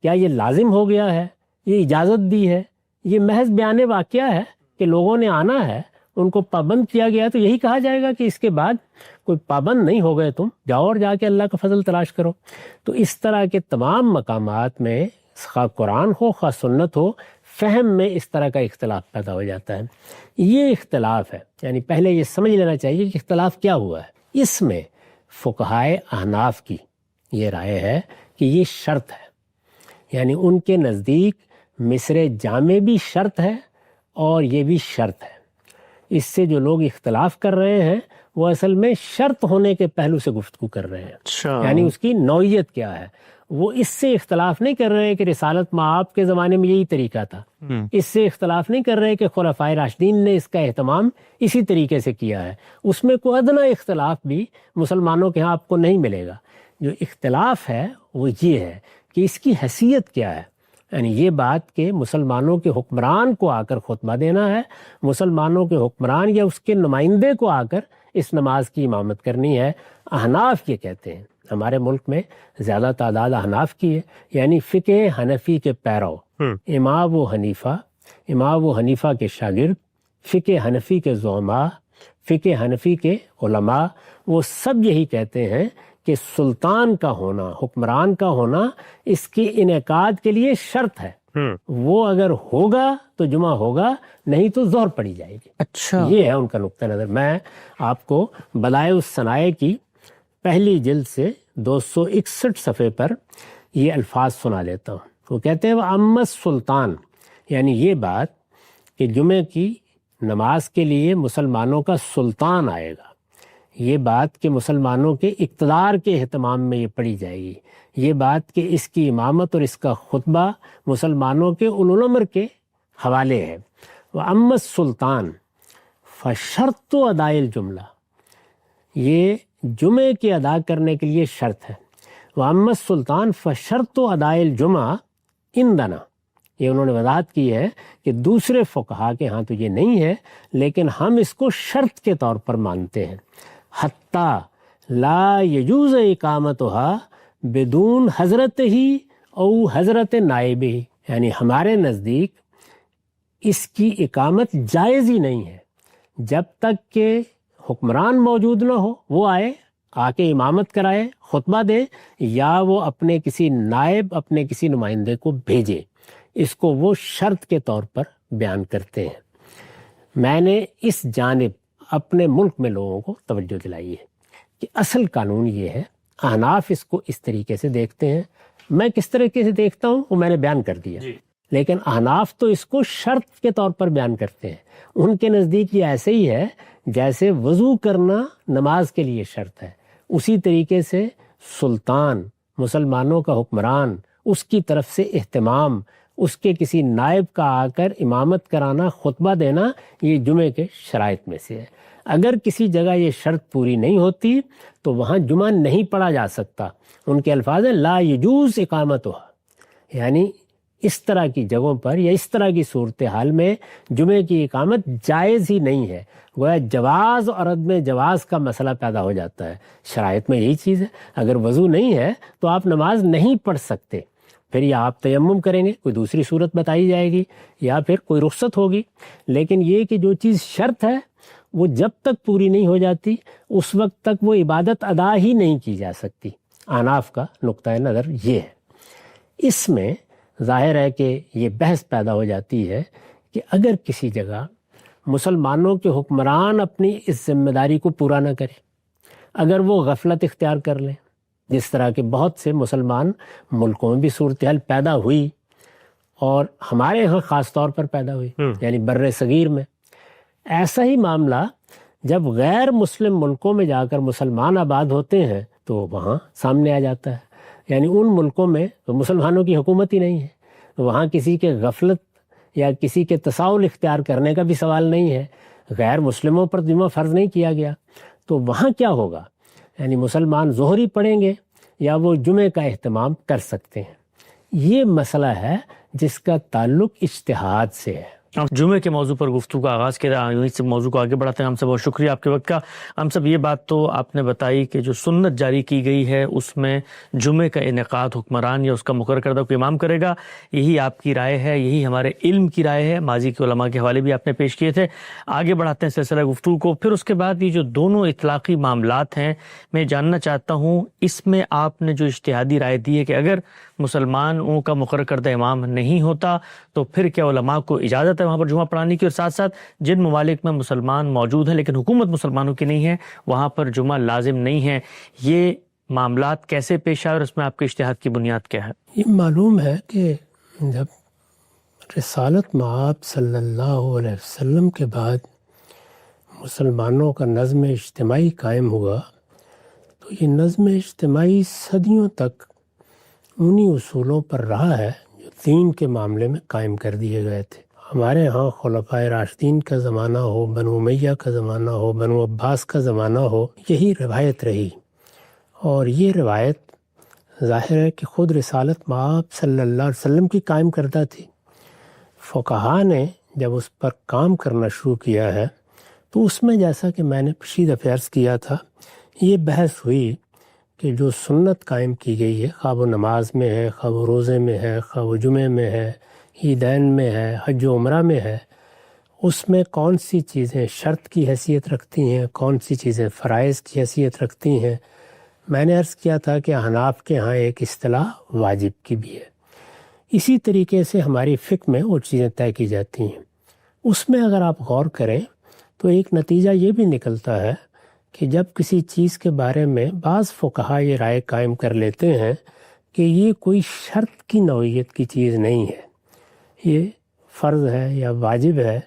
کیا یہ لازم ہو گیا ہے، یہ اجازت دی ہے، یہ محض بیان واقعہ ہے کہ لوگوں نے آنا ہے، ان کو پابند کیا گیا، تو یہی کہا جائے گا کہ اس کے بعد کوئی پابند نہیں ہو گئے تم، جاؤ اور جا کے اللہ کا فضل تلاش کرو۔ تو اس طرح کے تمام مقامات میں خواہ قرآن ہو خواہ سنت ہو، فہم میں اس طرح کا اختلاف پیدا ہو جاتا ہے۔ یہ اختلاف ہے، یعنی پہلے یہ سمجھ لینا چاہیے کہ اختلاف کیا ہوا ہے۔ اس میں فقہائے احناف کی یہ رائے ہے کہ یہ شرط ہے، یعنی ان کے نزدیک مصر جامع بھی شرط ہے اور یہ بھی شرط ہے۔ اس سے جو لوگ اختلاف کر رہے ہیں وہ اصل میں شرط ہونے کے پہلو سے گفتگو کر رہے ہیں، یعنی اس کی نوعیت کیا ہے۔ وہ اس سے اختلاف نہیں کر رہے کہ رسالت مآب کے زمانے میں یہی طریقہ تھا، اس سے اختلاف نہیں کر رہے کہ خلفائے راشدین نے اس کا اہتمام اسی طریقے سے کیا ہے۔ اس میں کوئی ادنا اختلاف بھی مسلمانوں کے ہاں آپ کو نہیں ملے گا۔ جو اختلاف ہے وہ یہ ہے کہ اس کی حیثیت کیا ہے، یعنی یہ بات کہ مسلمانوں کے حکمران کو آ کر خطبہ دینا ہے، مسلمانوں کے حکمران یا اس کے نمائندے کو آ کر اس نماز کی امامت کرنی ہے۔ احناف یہ کہتے ہیں، ہمارے ملک میں زیادہ تعداد احناف کی ہے، یعنی فقہ حنفی کے پیرو، امام و حنیفہ کے شاگرد، فقہ حنفی کے زعماء، فقہ حنفی کے علماء، وہ سب یہی کہتے ہیں کہ سلطان کا ہونا، حکمران کا ہونا اس کے انعقاد کے لیے شرط ہے۔ وہ اگر ہوگا تو جمعہ ہوگا، نہیں تو ظہر پڑی جائے گی۔ اچھا، یہ ہے ان کا نقطہ نظر۔ میں آپ کو بدائع الصنائع کی پہلی جلد سے 261 صفحے پر یہ الفاظ سنا لیتا ہوں۔ وہ کہتے ہیں وَأَمَّا السُّلطان، یعنی یہ بات کہ جمعے کی نماز کے لیے مسلمانوں کا سلطان آئے گا، یہ بات کہ مسلمانوں کے اقتدار کے اہتمام میں یہ پڑھی جائے گی، یہ بات کہ اس کی امامت اور اس کا خطبہ مسلمانوں کے اولو الامر کے حوالے ہے۔ وَأَمَّا السُّلطان فَشَرْطُ أَدَاءِ الْجُمْلَةِ، یہ جمعے کے ادا کرنے کے لیے شرط ہے۔ وَأَمَّا السُّلطان فَشَرْطُ أَدَاءِ الْجُمْعَةِ عِنْدَنَا، یہ انہوں نے وضاحت کی ہے کہ دوسرے فقہا کے ہاں تو یہ نہیں ہے، لیکن ہم اس کو شرط کے طور پر مانتے ہیں۔ حتیٰ لا یجوز اقامتها بدون حضرت ہی او حضرت نائب ہی، یعنی ہمارے نزدیک اس کی اقامت جائز ہی نہیں ہے جب تک کہ حکمران موجود نہ ہو، وہ آئے آ کے امامت کرائے، خطبہ دے، یا وہ اپنے کسی نائب، اپنے کسی نمائندے کو بھیجے۔ اس کو وہ شرط کے طور پر بیان کرتے ہیں۔ میں نے اس جانب اپنے ملک میں لوگوں کو توجہ دلائی ہے کہ اصل قانون یہ ہے، احناف اس کو اس طریقے سے دیکھتے ہیں، میں کس طریقے سے دیکھتا ہوں وہ میں نے بیان کر دیا، لیکن احناف تو اس کو شرط کے طور پر بیان کرتے ہیں۔ ان کے نزدیک یہ ایسے ہی ہے جیسے وضو کرنا نماز کے لیے شرط ہے، اسی طریقے سے سلطان، مسلمانوں کا حکمران، اس کی طرف سے اہتمام، اس کے کسی نائب کا آ کر امامت کرانا، خطبہ دینا، یہ جمعے کے شرائط میں سے ہے۔ اگر کسی جگہ یہ شرط پوری نہیں ہوتی تو وہاں جمعہ نہیں پڑھا جا سکتا۔ ان کے الفاظ ہیں لا یجوز اقامتها، یعنی اس طرح کی جگہوں پر یا اس طرح کی صورتحال میں جمعے کی اقامت جائز ہی نہیں ہے۔ گویا جواز اور عدم جواز کا مسئلہ پیدا ہو جاتا ہے۔ شرائط میں یہی چیز ہے، اگر وضو نہیں ہے تو آپ نماز نہیں پڑھ سکتے، پھر یا آپ تیمم کریں گے، کوئی دوسری صورت بتائی جائے گی، یا پھر کوئی رخصت ہوگی۔ لیکن یہ کہ جو چیز شرط ہے وہ جب تک پوری نہیں ہو جاتی اس وقت تک وہ عبادت ادا ہی نہیں کی جا سکتی۔ احناف کا نقطہ نظر یہ ہے۔ اس میں ظاہر ہے کہ یہ بحث پیدا ہو جاتی ہے کہ اگر کسی جگہ مسلمانوں کے حکمران اپنی اس ذمہ داری کو پورا نہ کرے، اگر وہ غفلت اختیار کر لیں، جس طرح کے بہت سے مسلمان ملکوں میں بھی صورتحال پیدا ہوئی اور ہمارے ہاں خاص طور پر پیدا ہوئی، یعنی بر صغیر میں، ایسا ہی معاملہ جب غیر مسلم ملکوں میں جا کر مسلمان آباد ہوتے ہیں تو وہاں سامنے آ جاتا ہے۔ یعنی ان ملکوں میں تو مسلمانوں کی حکومت ہی نہیں ہے، وہاں کسی کے غفلت یا کسی کے تساہل اختیار کرنے کا بھی سوال نہیں ہے، غیر مسلموں پر جمعہ فرض نہیں کیا گیا، تو وہاں کیا ہوگا؟ یعنی مسلمان ظہر ہی پڑھیں گے یا وہ جمعے کا اہتمام کر سکتے ہیں؟ یہ مسئلہ ہے جس کا تعلق اجتہاد سے ہے۔ جمعے کے موضوع پر گفتگو کا آغاز کیا، یہیں سے موضوع کو آگے بڑھاتے ہیں۔ ہم سب بہت شکریہ آپ کے وقت کا۔ ہم سب یہ بات تو آپ نے بتائی کہ جو سنت جاری کی گئی ہے اس میں جمعے کا انعقاد حکمران یا اس کا مقرر کردہ کوئی امام کرے گا، یہی آپ کی رائے ہے، یہی ہمارے علم کی رائے ہے۔ ماضی کے علماء کے حوالے بھی آپ نے پیش کیے تھے۔ آگے بڑھاتے ہیں سلسلہ گفتگو کو۔ پھر اس کے بعد یہ جو دونوں اطلاقی معاملات ہیں، میں جاننا چاہتا ہوں اس میں آپ نے جو اجتہادی رائے دی ہے کہ اگر مسلمانوں کا مقرر کردہ امام نہیں ہوتا تو پھر کیا علماء کو اجازت ہے وہاں پر جمعہ پڑھانے کی، اور ساتھ ساتھ جن ممالک میں مسلمان موجود ہیں لیکن حکومت مسلمانوں کی نہیں ہے وہاں پر جمعہ لازم نہیں ہے، یہ معاملات کیسے پیش آئے اور اس میں آپ کے اجتہاد کی بنیاد کیا ہے؟ یہ معلوم ہے کہ جب رسالت مآب صلی اللہ علیہ وسلم کے بعد مسلمانوں کا نظم اجتماعی قائم ہوا تو یہ نظم اجتماعی صدیوں تک انہی اصولوں پر رہا ہے جو دین کے معاملے میں قائم کر دیے گئے تھے۔ ہمارے ہاں خلفائے راشدین کا زمانہ ہو، بنو امیہ کا زمانہ ہو، بنو عباس کا زمانہ ہو، یہی روایت رہی، اور یہ روایت ظاہر ہے کہ خود رسالت مآب صلی اللہ علیہ وسلم کی قائم کردہ تھی۔ فقہا نے جب اس پر کام کرنا شروع کیا ہے تو اس میں جیسا کہ میں نے پچھلی دفعہ عرض کیا تھا، یہ بحث ہوئی کہ جو سنت قائم کی گئی ہے، خواہ وہ نماز میں ہے، خواہ وہ روزے میں ہے، خواہ وہ جمعے میں ہے، عیدین میں ہے، حج و عمرہ میں ہے، اس میں کون سی چیزیں شرط کی حیثیت رکھتی ہیں، کون سی چیزیں فرائض کی حیثیت رکھتی ہیں۔ میں نے عرض کیا تھا کہ احناف کے ہاں ایک اصطلاح واجب کی بھی ہے، اسی طریقے سے ہماری فقہ میں وہ چیزیں طے کی جاتی ہیں۔ اس میں اگر آپ غور کریں تو ایک نتیجہ یہ بھی نکلتا ہے کہ جب کسی چیز کے بارے میں بعض فقہا یہ رائے قائم کر لیتے ہیں کہ یہ کوئی شرط کی نوعیت کی چیز نہیں ہے، یہ فرض ہے یا واجب ہے،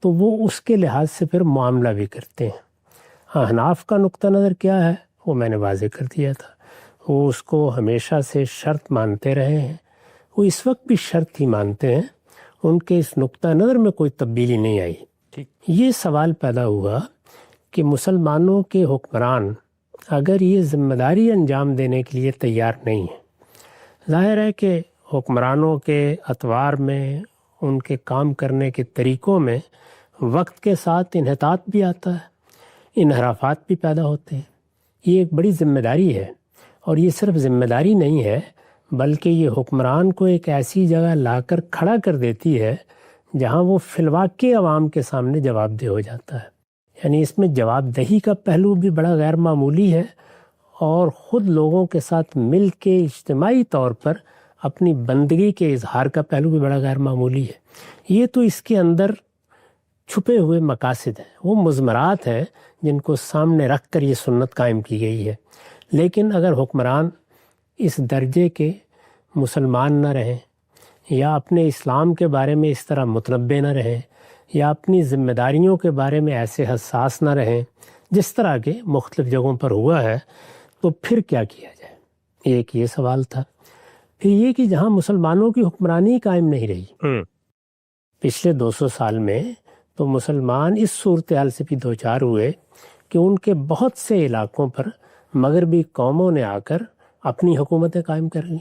تو وہ اس کے لحاظ سے پھر معاملہ بھی کرتے ہیں۔ احناف کا نقطہ نظر کیا ہے وہ میں نے واضح کر دیا تھا، وہ اس کو ہمیشہ سے شرط مانتے رہے ہیں، وہ اس وقت بھی شرط ہی مانتے ہیں، ان کے اس نقطہ نظر میں کوئی تبدیلی نہیں آئی۔ یہ سوال پیدا ہوا کہ مسلمانوں کے حکمران اگر یہ ذمہ داری انجام دینے کے لیے تیار نہیں ہیں، ظاہر ہے کہ حکمرانوں کے اطوار میں، ان کے کام کرنے کے طریقوں میں وقت کے ساتھ انحطاط بھی آتا ہے، انحرافات بھی پیدا ہوتے ہیں۔ یہ ایک بڑی ذمہ داری ہے، اور یہ صرف ذمہ داری نہیں ہے بلکہ یہ حکمران کو ایک ایسی جگہ لا کر کھڑا کر دیتی ہے جہاں وہ فی الواقع عوام کے سامنے جواب دہ ہو جاتا ہے۔ یعنی اس میں جواب دہی کا پہلو بھی بڑا غیر معمولی ہے، اور خود لوگوں کے ساتھ مل کے اجتماعی طور پر اپنی بندگی کے اظہار کا پہلو بھی بڑا غیر معمولی ہے۔ یہ تو اس کے اندر چھپے ہوئے مقاصد ہیں، وہ مضمرات ہیں جن کو سامنے رکھ کر یہ سنت قائم کی گئی ہے۔ لیکن اگر حکمران اس درجے کے مسلمان نہ رہیں، یا اپنے اسلام کے بارے میں اس طرح متنبع نہ رہیں، یا اپنی ذمہ داریوں کے بارے میں ایسے حساس نہ رہیں جس طرح کے مختلف جگہوں پر ہوا ہے، تو پھر کیا کیا جائے؟ ایک یہ سوال تھا۔ پھر یہ کہ جہاں مسلمانوں کی حکمرانی قائم نہیں رہی پچھلے 200 سال میں، تو مسلمان اس صورتحال سے بھی دوچار ہوئے کہ ان کے بہت سے علاقوں پر مغربی قوموں نے آ کر اپنی حکومتیں قائم کر لیں،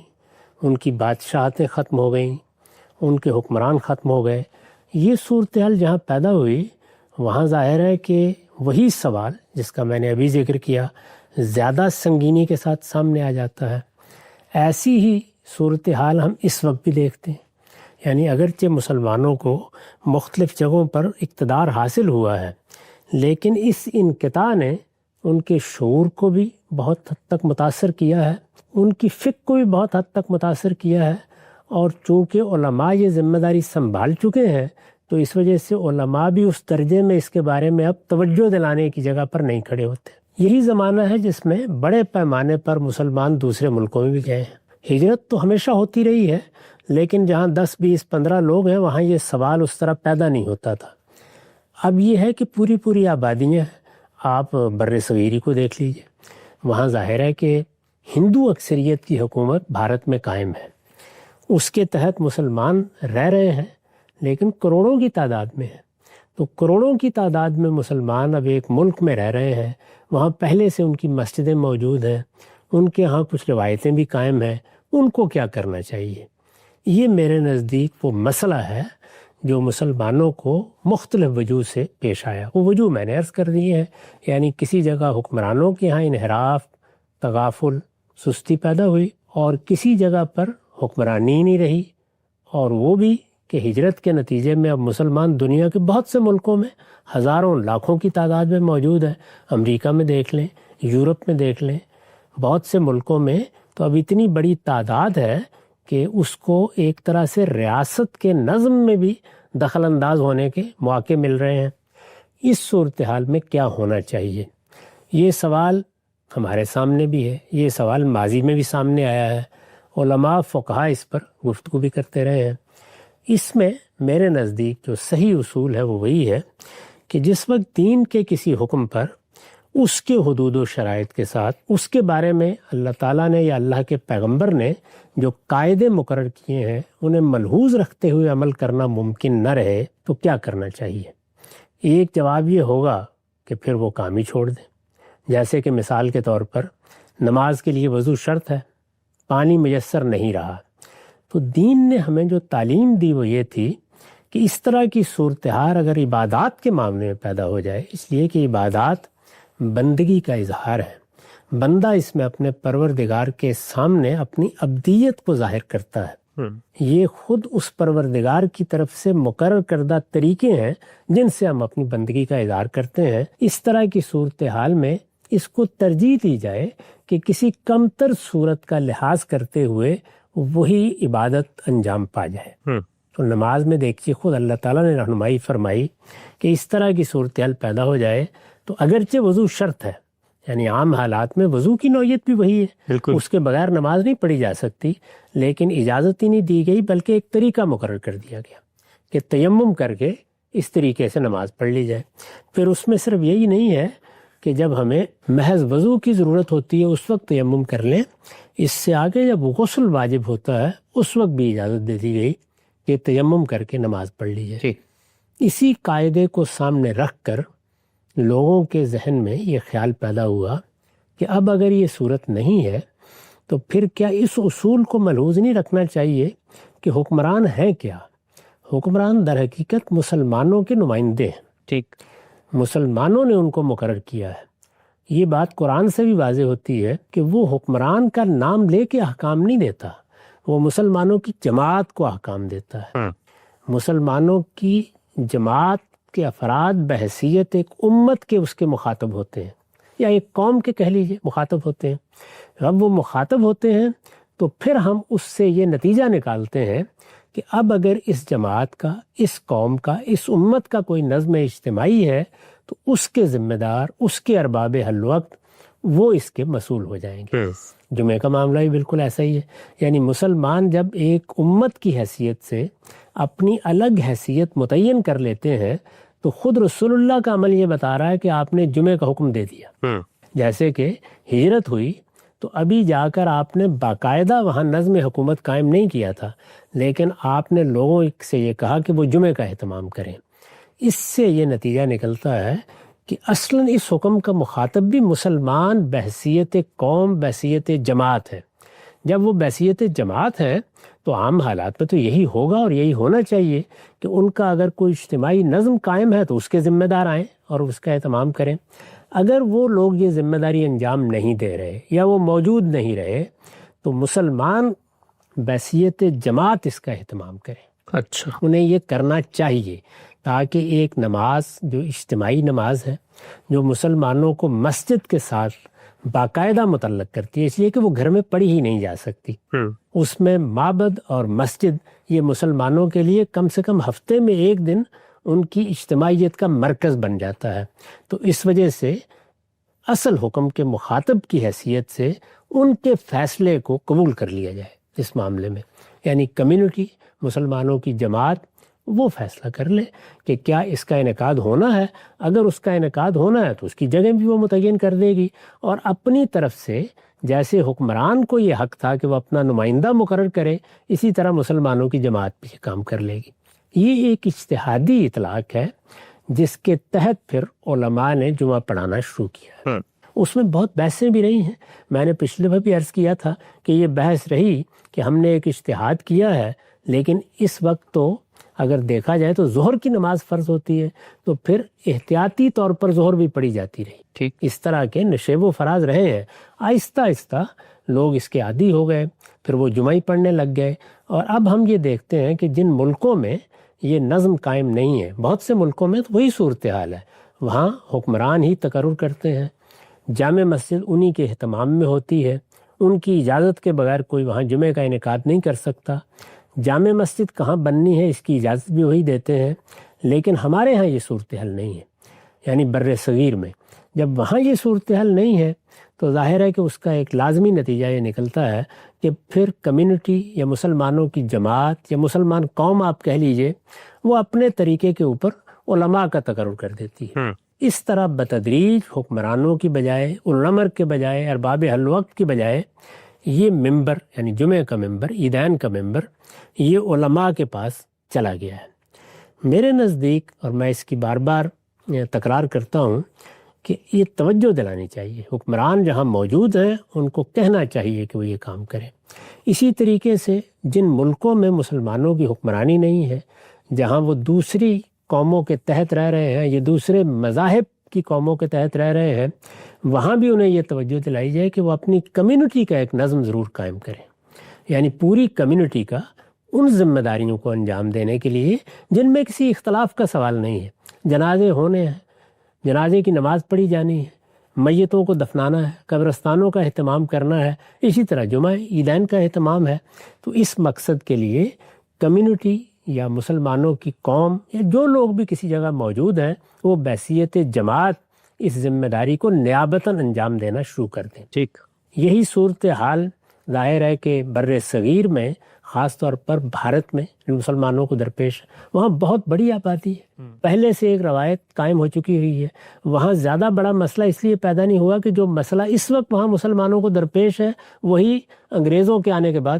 ان کی بادشاہتیں ختم ہو گئیں، ان کے حکمران ختم ہو گئے۔ یہ صورتحال جہاں پیدا ہوئی وہاں ظاہر ہے کہ وہی سوال جس کا میں نے ابھی ذکر کیا زیادہ سنگینی کے ساتھ سامنے آ جاتا ہے۔ ایسی ہی صورتحال ہم اس وقت بھی دیکھتے ہیں، یعنی اگرچہ مسلمانوں کو مختلف جگہوں پر اقتدار حاصل ہوا ہے، لیکن اس انقطاع نے ان کے شعور کو بھی بہت حد تک متاثر کیا ہے، ان کی فکر کو بھی بہت حد تک متاثر کیا ہے، اور چونکہ علماء یہ ذمہ داری سنبھال چکے ہیں تو اس وجہ سے علماء بھی اس درجے میں اس کے بارے میں اب توجہ دلانے کی جگہ پر نہیں کھڑے ہوتے۔ یہی زمانہ ہے جس میں بڑے پیمانے پر مسلمان دوسرے ملکوں میں بھی گئے ہیں۔ ہجرت تو ہمیشہ ہوتی رہی ہے، لیکن جہاں 10، 20، 15 لوگ ہیں وہاں یہ سوال اس طرح پیدا نہیں ہوتا تھا۔ اب یہ ہے کہ پوری آبادیاں، آپ بر صغیری کو دیکھ لیجئے، وہاں ظاہر ہے کہ ہندو اکثریت کی حکومت بھارت میں قائم ہے، اس کے تحت مسلمان رہ رہے ہیں لیکن کروڑوں کی تعداد میں ہیں۔ تو کروڑوں کی تعداد میں مسلمان اب ایک ملک میں رہ رہے ہیں، وہاں پہلے سے ان کی مسجدیں موجود ہیں، ان کے ہاں کچھ روایتیں بھی قائم ہیں، ان کو کیا کرنا چاہیے؟ یہ میرے نزدیک وہ مسئلہ ہے جو مسلمانوں کو مختلف وجوہ سے پیش آیا، وہ وجوہ میں نے عرض کر دی ہیں، یعنی کسی جگہ حکمرانوں کے ہاں انحراف، تغافل، سستی پیدا ہوئی، اور کسی جگہ پر حکمرانی نہیں رہی، اور وہ بھی کہ ہجرت کے نتیجے میں اب مسلمان دنیا کے بہت سے ملکوں میں ہزاروں لاکھوں کی تعداد میں موجود ہیں۔ امریکہ میں دیکھ لیں، یورپ میں دیکھ لیں، بہت سے ملکوں میں تو اب اتنی بڑی تعداد ہے کہ اس کو ایک طرح سے ریاست کے نظم میں بھی دخل انداز ہونے کے مواقع مل رہے ہیں۔ اس صورتحال میں کیا ہونا چاہیے؟ یہ سوال ہمارے سامنے بھی ہے، یہ سوال ماضی میں بھی سامنے آیا ہے، علماء فقہاء اس پر گفتگو بھی کرتے رہے ہیں۔ اس میں میرے نزدیک جو صحیح اصول ہے وہ وہی ہے کہ جس وقت دین کے کسی حکم پر اس کے حدود و شرائط کے ساتھ اس کے بارے میں اللہ تعالیٰ نے یا اللہ کے پیغمبر نے جو قاعدے مقرر کیے ہیں انہیں ملحوظ رکھتے ہوئے عمل کرنا ممکن نہ رہے تو کیا کرنا چاہیے؟ ایک جواب یہ ہوگا کہ پھر وہ کام ہی چھوڑ دیں، جیسے کہ مثال کے طور پر نماز کے لیے وضو شرط ہے، پانی میسر نہیں رہا، تو دین نے ہمیں جو تعلیم دی وہ یہ تھی کہ اس طرح کی صورتحال اگر عبادات کے معاملے میں پیدا ہو جائے، اس لیے کہ عبادات بندگی کا اظہار ہے، بندہ اس میں اپنے پروردگار کے سامنے اپنی عبدیت کو ظاہر کرتا ہے، یہ خود اس پروردگار کی طرف سے مقرر کردہ طریقے ہیں جن سے ہم اپنی بندگی کا اظہار کرتے ہیں۔ اس طرح کی صورتحال میں اس کو ترجیح دی جائے کہ کسی کمتر صورت کا لحاظ کرتے ہوئے وہی عبادت انجام پا جائے۔ تو نماز میں دیکھیے خود اللہ تعالیٰ نے رہنمائی فرمائی کہ اس طرح کی صورتحال پیدا ہو جائے تو اگرچہ وضو شرط ہے، یعنی عام حالات میں وضو کی نوعیت بھی وہی ہے، اس کے بغیر نماز نہیں پڑھی جا سکتی، لیکن اجازت ہی نہیں دی گئی بلکہ ایک طریقہ مقرر کر دیا گیا کہ تیمم کر کے اس طریقے سے نماز پڑھ لی جائے۔ پھر اس میں صرف یہی نہیں ہے کہ جب ہمیں محض وضو کی ضرورت ہوتی ہے اس وقت تیمم کر لیں، اس سے آگے جب غسل واجب ہوتا ہے اس وقت بھی اجازت دے دی گئی کہ تیمم کر کے نماز پڑھ لی جائے۔ اسی قاعدے کو سامنے رکھ کر لوگوں کے ذہن میں یہ خیال پیدا ہوا کہ اب اگر یہ صورت نہیں ہے تو پھر کیا اس اصول کو ملحوظ نہیں رکھنا چاہیے کہ حکمران ہیں کیا؟ حکمران در حقیقت مسلمانوں کے نمائندے ہیں، ٹھیک، مسلمانوں نے ان کو مقرر کیا ہے۔ یہ بات قرآن سے بھی واضح ہوتی ہے کہ وہ حکمران کا نام لے کے احکام نہیں دیتا، وہ مسلمانوں کی جماعت کو احکام دیتا ہے۔ مسلمانوں کی جماعت کے افراد بحیثیت ایک امت کے اس کے مخاطب ہوتے ہیں، یا ایک قوم کے کہہ لیجیے مخاطب ہوتے ہیں۔ جب وہ مخاطب ہوتے ہیں تو پھر ہم اس سے یہ نتیجہ نکالتے ہیں کہ اب اگر اس جماعت کا، اس قوم کا، اس امت کا کوئی نظم اجتماعی ہے تو اس کے ذمہ دار، اس کے ارباب حل وقت وہ اس کے مسئول ہو جائیں گے۔ جمعے کا معاملہ بھی بالکل ایسا ہی ہے، یعنی مسلمان جب ایک امت کی حیثیت سے اپنی الگ حیثیت متعین کر لیتے ہیں تو خود رسول اللہ کا عمل یہ بتا رہا ہے کہ آپ نے جمعے کا حکم دے دیا۔ جیسے کہ ہجرت ہوئی تو ابھی جا کر آپ نے باقاعدہ وہاں نظم حکومت قائم نہیں کیا تھا، لیکن آپ نے لوگوں سے یہ کہا کہ وہ جمعے کا اہتمام کریں۔ اس سے یہ نتیجہ نکلتا ہے کہ اصلاً اس حکم کا مخاطب بھی مسلمان بحیثیت قوم، بحیثیت جماعت ہے۔ جب وہ بحیثیت جماعت ہے تو عام حالات میں تو یہی ہوگا اور یہی ہونا چاہیے کہ ان کا اگر کوئی اجتماعی نظم قائم ہے تو اس کے ذمہ دار آئیں اور اس کا اہتمام کریں۔ اگر وہ لوگ یہ ذمہ داری انجام نہیں دے رہے یا وہ موجود نہیں رہے تو مسلمان بحیثیت جماعت اس کا اہتمام کریں۔ اچھا، انہیں یہ کرنا چاہیے تاکہ ایک نماز جو اجتماعی نماز ہے، جو مسلمانوں کو مسجد کے ساتھ باقاعدہ متعلق کرتی ہے، اس لیے کہ وہ گھر میں پڑھی ہی نہیں جا سکتی، اس میں معبد اور مسجد یہ مسلمانوں کے لیے کم سے کم ہفتے میں ایک دن ان کی اجتماعیت کا مرکز بن جاتا ہے۔ تو اس وجہ سے اصل حکم کے مخاطب کی حیثیت سے ان کے فیصلے کو قبول کر لیا جائے اس معاملے میں، یعنی کمیونٹی، مسلمانوں کی جماعت وہ فیصلہ کر لے کہ کیا اس کا انعقاد ہونا ہے۔ اگر اس کا انعقاد ہونا ہے تو اس کی جگہ بھی وہ متعین کر دے گی، اور اپنی طرف سے جیسے حکمران کو یہ حق تھا کہ وہ اپنا نمائندہ مقرر کرے، اسی طرح مسلمانوں کی جماعت بھی یہ کام کر لے گی۔ یہ ایک اجتہادی اطلاق ہے جس کے تحت پھر علماء نے جمعہ پڑھانا شروع کیا۔ اس میں بہت بحثیں بھی رہی ہیں، میں نے پچھلے بار بھی عرض کیا تھا کہ یہ بحث رہی کہ ہم نے ایک اجتہاد کیا ہے لیکن اس وقت تو اگر دیکھا جائے تو ظہر کی نماز فرض ہوتی ہے، تو پھر احتیاطی طور پر ظہر بھی پڑھی جاتی رہی. ٹھیک. اس طرح کے نشیب و فراز رہے ہیں. آہستہ آہستہ لوگ اس کے عادی ہو گئے، پھر وہ جمعہ ہی پڑھنے لگ گئے. اور اب ہم یہ دیکھتے ہیں کہ جن ملکوں میں یہ نظم قائم نہیں ہے، بہت سے ملکوں میں تو وہی صورتحال ہے. وہاں حکمران ہی تقرر کرتے ہیں، جامع مسجد انہی کے اہتمام میں ہوتی ہے، ان کی اجازت کے بغیر کوئی وہاں جمعے کا انعقاد نہیں کر سکتا. جامع مسجد کہاں بننی ہے اس کی اجازت بھی وہی دیتے ہیں. لیکن ہمارے ہاں یہ صورتحال نہیں ہے، یعنی بر صغیر میں جب وہاں یہ صورتحال نہیں ہے تو ظاہر ہے کہ اس کا ایک لازمی نتیجہ یہ نکلتا ہے کہ پھر کمیونٹی یا مسلمانوں کی جماعت یا مسلمان قوم آپ کہہ لیجئے، وہ اپنے طریقے کے اوپر علماء کا تقرر کر دیتی ہے. اس طرح بتدریج حکمرانوں کی بجائے، الامر کے بجائے، ارباب حل وقت کی بجائے یہ ممبر یعنی جمعہ کا ممبر، عیدین کا ممبر، یہ علماء کے پاس چلا گیا ہے. میرے نزدیک، اور میں اس کی بار بار تکرار کرتا ہوں، کہ یہ توجہ دلانی چاہیے. حکمران جہاں موجود ہیں ان کو کہنا چاہیے کہ وہ یہ کام کریں. اسی طریقے سے جن ملکوں میں مسلمانوں کی حکمرانی نہیں ہے، جہاں وہ دوسری قوموں کے تحت رہ رہے ہیں، یہ دوسرے مذاہب کی قوموں کے تحت رہ رہے ہیں، وہاں بھی انہیں یہ توجہ دلائی جائے کہ وہ اپنی کمیونٹی کا ایک نظم ضرور قائم کریں. یعنی پوری کمیونٹی کا ان ذمہ داریوں کو انجام دینے کے لیے جن میں کسی اختلاف کا سوال نہیں ہے. جنازے ہونے ہیں، جنازے کی نماز پڑھی جانی ہے، میتوں کو دفنانا ہے، قبرستانوں کا اہتمام کرنا ہے، اسی طرح جمعہ عیدین کا اہتمام ہے. تو اس مقصد کے لیے کمیونٹی یا مسلمانوں کی قوم یا جو لوگ بھی کسی جگہ موجود ہیں وہ بحیثیت جماعت اس ذمہ داری کو نیابتاً انجام دینا شروع کر دیں. ٹھیک. یہی صورتحال ظاہر ہے کہ بر صغیر میں، خاص طور پر بھارت میں مسلمانوں کو درپیش، وہاں بہت بڑی آبادی ہے، پہلے سے ایک روایت قائم ہو چکی ہوئی ہے. وہاں زیادہ بڑا مسئلہ اس لیے پیدا نہیں ہوا کہ جو مسئلہ اس وقت وہاں مسلمانوں کو درپیش ہے وہی انگریزوں کے آنے کے بعد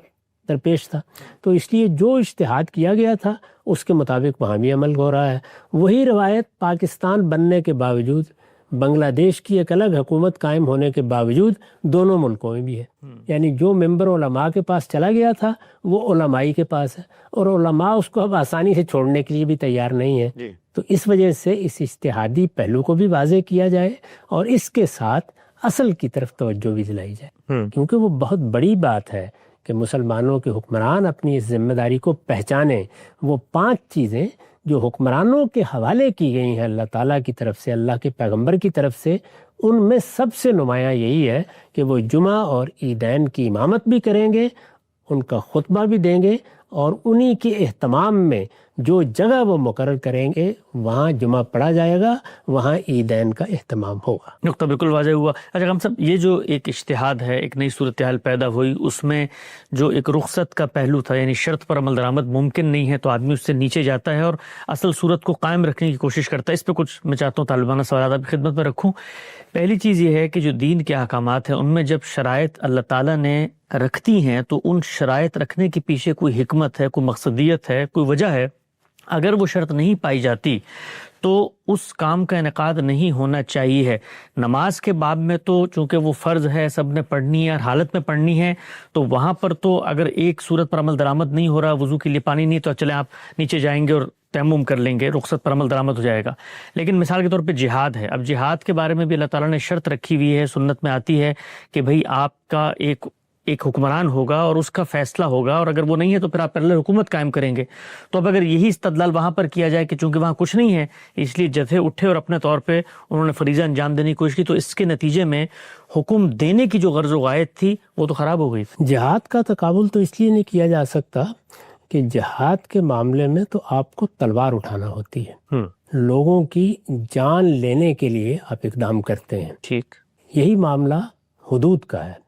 درپیش تھا. تو اس لیے جو اجتہاد کیا گیا تھا اس کے مطابق وہاں بھی عمل ہو رہا ہے. وہی روایت پاکستان بننے کے باوجود، بنگلہ دیش کی ایک الگ حکومت قائم ہونے کے باوجود دونوں ملکوں میں بھی ہے. یعنی جو ممبر علماء کے پاس چلا گیا تھا وہ علمائی کے پاس ہے، اور علماء اس کو اب آسانی سے چھوڑنے کے لیے بھی تیار نہیں ہے. تو اس وجہ سے اس اجتہادی پہلو کو بھی واضح کیا جائے اور اس کے ساتھ اصل کی طرف توجہ بھی دلائی جائے، کیونکہ وہ بہت بڑی بات ہے کہ مسلمانوں کے حکمران اپنی اس ذمہ داری کو پہچانیں. وہ 5 چیزیں جو حکمرانوں کے حوالے کی گئی ہیں اللہ تعالیٰ کی طرف سے، اللہ کے پیغمبر کی طرف سے، ان میں سب سے نمایاں یہی ہے کہ وہ جمعہ اور عیدین کی امامت بھی کریں گے، ان کا خطبہ بھی دیں گے، اور انہی کے اہتمام میں جو جگہ وہ مقرر کریں گے وہاں جمعہ پڑھا جائے گا، وہاں عیدین کا اہتمام ہوگا. نقطہ بالکل واضح ہوا. اچھا ہم سب، یہ جو ایک اجتہاد ہے، ایک نئی صورتحال پیدا ہوئی، اس میں جو ایک رخصت کا پہلو تھا، یعنی شرط پر عمل درآمد ممکن نہیں ہے تو آدمی اس سے نیچے جاتا ہے اور اصل صورت کو قائم رکھنے کی کوشش کرتا ہے. اس پہ کچھ میں چاہتا ہوں طالبانہ سوالات آپ کی خدمت میں رکھوں. پہلی چیز یہ ہے کہ جو دین کے احکامات ہیں ان میں جب شرائط اللہ تعالیٰ نے رکھتی ہیں تو ان شرائط رکھنے کے پیچھے کوئی حکمت ہے، کوئی مقصدیت ہے، کوئی وجہ ہے. اگر وہ شرط نہیں پائی جاتی تو اس کام کا انعقاد نہیں ہونا چاہیے ہے. نماز کے باب میں تو چونکہ وہ فرض ہے، سب نے پڑھنی ہے، ہر حالت میں پڑھنی ہے، تو وہاں پر تو اگر ایک صورت پر عمل درآمد نہیں ہو رہا، وضو کے لیے پانی نہیں، تو چلیں آپ نیچے جائیں گے اور تیمم کر لیں گے، رخصت پر عمل درآمد ہو جائے گا. لیکن مثال کے طور پہ جہاد ہے. اب جہاد کے بارے میں بھی اللہ تعالیٰ نے شرط رکھی ہوئی ہے، سنت میں آتی ہے کہ بھئی آپ کا ایک حکمران ہوگا اور اس کا فیصلہ ہوگا، اور اگر وہ نہیں ہے تو پھر آپ پہلے حکومت قائم کریں گے. تو اب اگر یہی استدلال وہاں پر کیا جائے کہ چونکہ وہاں کچھ نہیں ہے اس لیے جتھے اٹھے اور اپنے طور پہ انہوں نے فریضہ انجام دینے کی کوشش کی، تو اس کے نتیجے میں حکم دینے کی جو غرض و غایت تھی وہ تو خراب ہو گئی. جہاد کا تقابل تو اس لیے نہیں کیا جا سکتا کہ جہاد کے معاملے میں تو آپ کو تلوار اٹھانا ہوتی ہے، لوگوں کی جان لینے کے لیے آپ اقدام کرتے ہیں. ٹھیک. یہی معاملہ حدود کا ہے،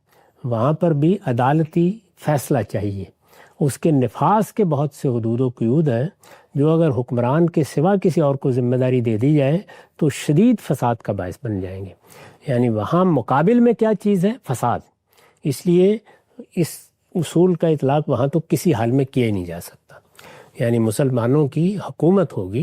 وہاں پر بھی عدالتی فیصلہ چاہیے. اس کے نفاذ کے بہت سے حدود و قیود ہیں جو اگر حکمران کے سوا کسی اور کو ذمہ داری دے دی جائے تو شدید فساد کا باعث بن جائیں گے. یعنی وہاں مقابل میں کیا چیز ہے؟ فساد. اس لیے اس اصول کا اطلاق وہاں تو کسی حال میں کیا ہی نہیں جا سکتا. یعنی مسلمانوں کی حکومت ہوگی،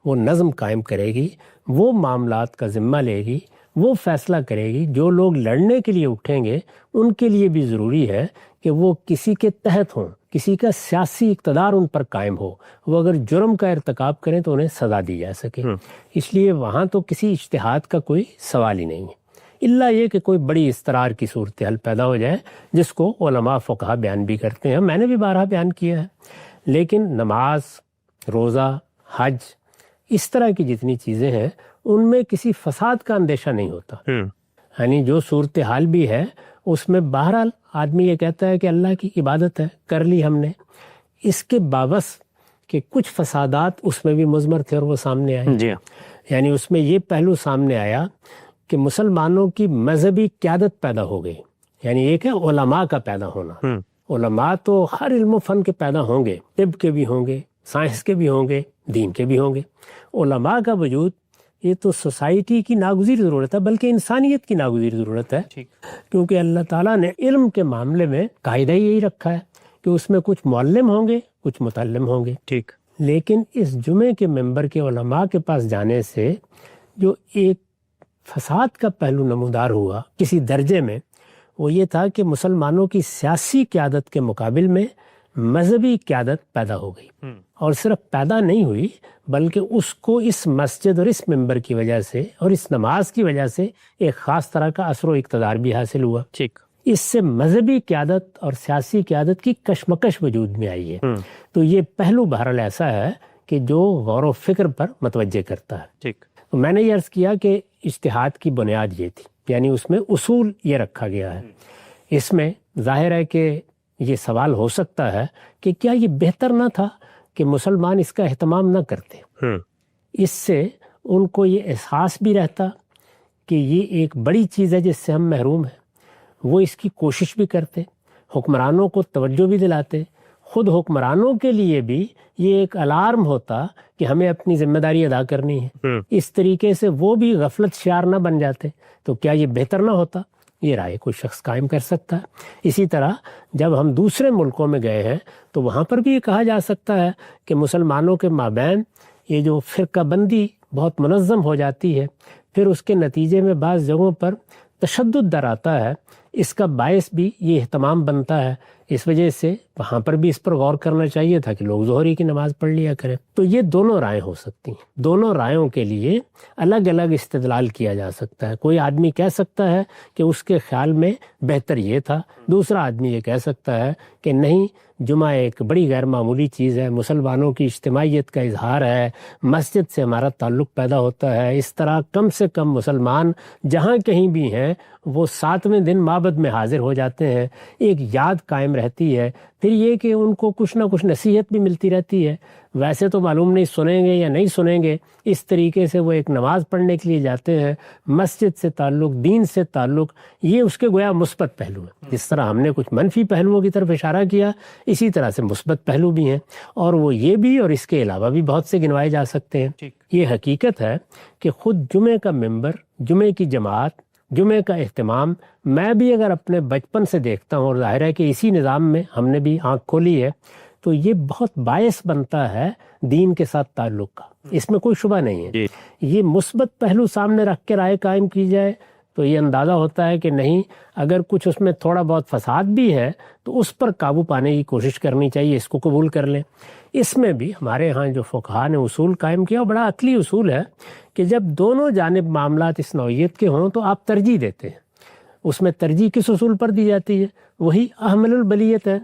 وہ نظم قائم کرے گی، وہ معاملات کا ذمہ لے گی، وہ فیصلہ کرے گی. جو لوگ لڑنے کے لیے اٹھیں گے ان کے لیے بھی ضروری ہے کہ وہ کسی کے تحت ہوں, کسی کا سیاسی اقتدار ان پر قائم ہو. وہ اگر جرم کا ارتکاب کریں تو انہیں سزا دی جا سکے. اس لیے وہاں تو کسی اجتہاد کا کوئی سوال ہی نہیں ہے, الا یہ کہ کوئی بڑی اضطرار کی صورتحال پیدا ہو جائے, جس کو علماء فقہا بیان بھی کرتے ہیں, میں نے بھی بارہا بیان کیا ہے. لیکن نماز, روزہ, حج, اس طرح کی جتنی چیزیں ہیں ان میں کسی فساد کا اندیشہ نہیں ہوتا. یعنی جو صورتحال بھی ہے اس میں بہرحال آدمی یہ کہتا ہے کہ اللہ کی عبادت ہے, کر لی ہم نے, اس کے باوس کہ کچھ فسادات اس میں بھی مضمر تھے اور وہ سامنے آئے. جی یعنی اس میں یہ پہلو سامنے آیا کہ مسلمانوں کی مذہبی قیادت پیدا ہو گئی. یعنی ایک ہے علماء کا پیدا ہونا. علماء تو ہر علم و فن کے پیدا ہوں گے, طب کے بھی ہوں گے, سائنس کے بھی ہوں گے, دین کے بھی ہوں گے. علماء کا وجود یہ تو سوسائٹی کی ناگزیر ضرورت ہے, بلکہ انسانیت کی ناگزیر ضرورت ہے. کیونکہ اللہ تعالیٰ نے علم کے معاملے میں قاعدہ یہی رکھا ہے کہ اس میں کچھ معلم ہوں گے, کچھ متعلم ہوں گے. ٹھیک. لیکن اس جمعے کے ممبر کے علماء کے پاس جانے سے جو ایک فساد کا پہلو نمودار ہوا کسی درجے میں, وہ یہ تھا کہ مسلمانوں کی سیاسی قیادت کے مقابل میں مذہبی قیادت پیدا ہو گئی. اور صرف پیدا نہیں ہوئی بلکہ اس کو اس مسجد اور اس ممبر کی وجہ سے اور اس نماز کی وجہ سے ایک خاص طرح کا اثر و اقتدار بھی حاصل ہوا. ٹھیک. اس سے مذہبی قیادت اور سیاسی قیادت کی کشمکش وجود میں آئی ہے. تو یہ پہلو بہرحال ایسا ہے کہ جو غور و فکر پر متوجہ کرتا ہے. ٹھیک. تو میں نے یہ عرض کیا کہ اجتہاد کی بنیاد یہ تھی, یعنی اس میں اصول یہ رکھا گیا ہے. اس میں ظاہر ہے کہ یہ سوال ہو سکتا ہے کہ کیا یہ بہتر نہ تھا کہ مسلمان اس کا اہتمام نہ کرتے. اس سے ان کو یہ احساس بھی رہتا کہ یہ ایک بڑی چیز ہے جس سے ہم محروم ہیں. وہ اس کی کوشش بھی کرتے, حکمرانوں کو توجہ بھی دلاتے. خود حکمرانوں کے لیے بھی یہ ایک الارم ہوتا کہ ہمیں اپنی ذمہ داری ادا کرنی ہے. اس طریقے سے وہ بھی غفلت شعار نہ بن جاتے. تو کیا یہ بہتر نہ ہوتا؟ یہ رائے کوئی شخص قائم کر سکتا ہے. اسی طرح جب ہم دوسرے ملکوں میں گئے ہیں تو وہاں پر بھی یہ کہا جا سکتا ہے کہ مسلمانوں کے مابین یہ جو فرقہ بندی بہت منظم ہو جاتی ہے, پھر اس کے نتیجے میں بعض جگہوں پر تشدد در آتا ہے. اس کا باعث بھی یہ اہتمام بنتا ہے. اس وجہ سے وہاں پر بھی اس پر غور کرنا چاہیے تھا کہ لوگ ظہری کی نماز پڑھ لیا کریں. تو یہ دونوں رائے ہو سکتی ہیں. دونوں رائےوں کے لیے الگ الگ استدلال کیا جا سکتا ہے. کوئی آدمی کہہ سکتا ہے کہ اس کے خیال میں بہتر یہ تھا, دوسرا آدمی یہ کہہ سکتا ہے کہ نہیں, جمعہ ایک بڑی غیر معمولی چیز ہے, مسلمانوں کی اجتماعیت کا اظہار ہے, مسجد سے ہمارا تعلق پیدا ہوتا ہے. اس طرح کم سے کم مسلمان جہاں کہیں بھی ہیں وہ 7ویں دن معبد میں حاضر ہو جاتے ہیں. ایک یاد قائم رہتی ہے. پھر یہ کہ ان کو کچھ نہ کچھ نصیحت بھی ملتی رہتی ہے. ویسے تو معلوم نہیں سنیں گے یا نہیں سنیں گے, اس طریقے سے وہ ایک نماز پڑھنے کے لیے جاتے ہیں. مسجد سے تعلق, دین سے تعلق, یہ اس کے گویا مثبت پہلو ہے. جس طرح ہم نے کچھ منفی پہلوؤں کی طرف اشارہ کیا, اسی طرح سے مثبت پہلو بھی ہیں, اور وہ یہ بھی اور اس کے علاوہ بھی بہت سے گنوائے جا سکتے ہیں. یہ حقیقت ہے کہ خود جمعے کا ممبر, جمعے کی جماعت, جمعے کا اہتمام, میں بھی اگر اپنے بچپن سے دیکھتا ہوں, اور ظاہر ہے کہ اسی نظام میں ہم نے بھی آنکھ کھولی ہے, تو یہ بہت باعث بنتا ہے دین کے ساتھ تعلق کا. اس میں کوئی شبہ نہیں ہے. یہ مثبت پہلو سامنے رکھ کے رائے قائم کی جائے تو یہ اندازہ ہوتا ہے کہ نہیں, اگر کچھ اس میں تھوڑا بہت فساد بھی ہے تو اس پر قابو پانے کی کوشش کرنی چاہیے, اس کو قبول کر لیں. اس میں بھی ہمارے ہاں جو فقہا نے اصول قائم کیا, وہ بڑا عقلی اصول ہے کہ جب دونوں جانب معاملات اس نوعیت کے ہوں تو آپ ترجیح دیتے ہیں. اس میں ترجیح کس اصول پر دی جاتی ہے؟ وہی احمل البلیت ہے.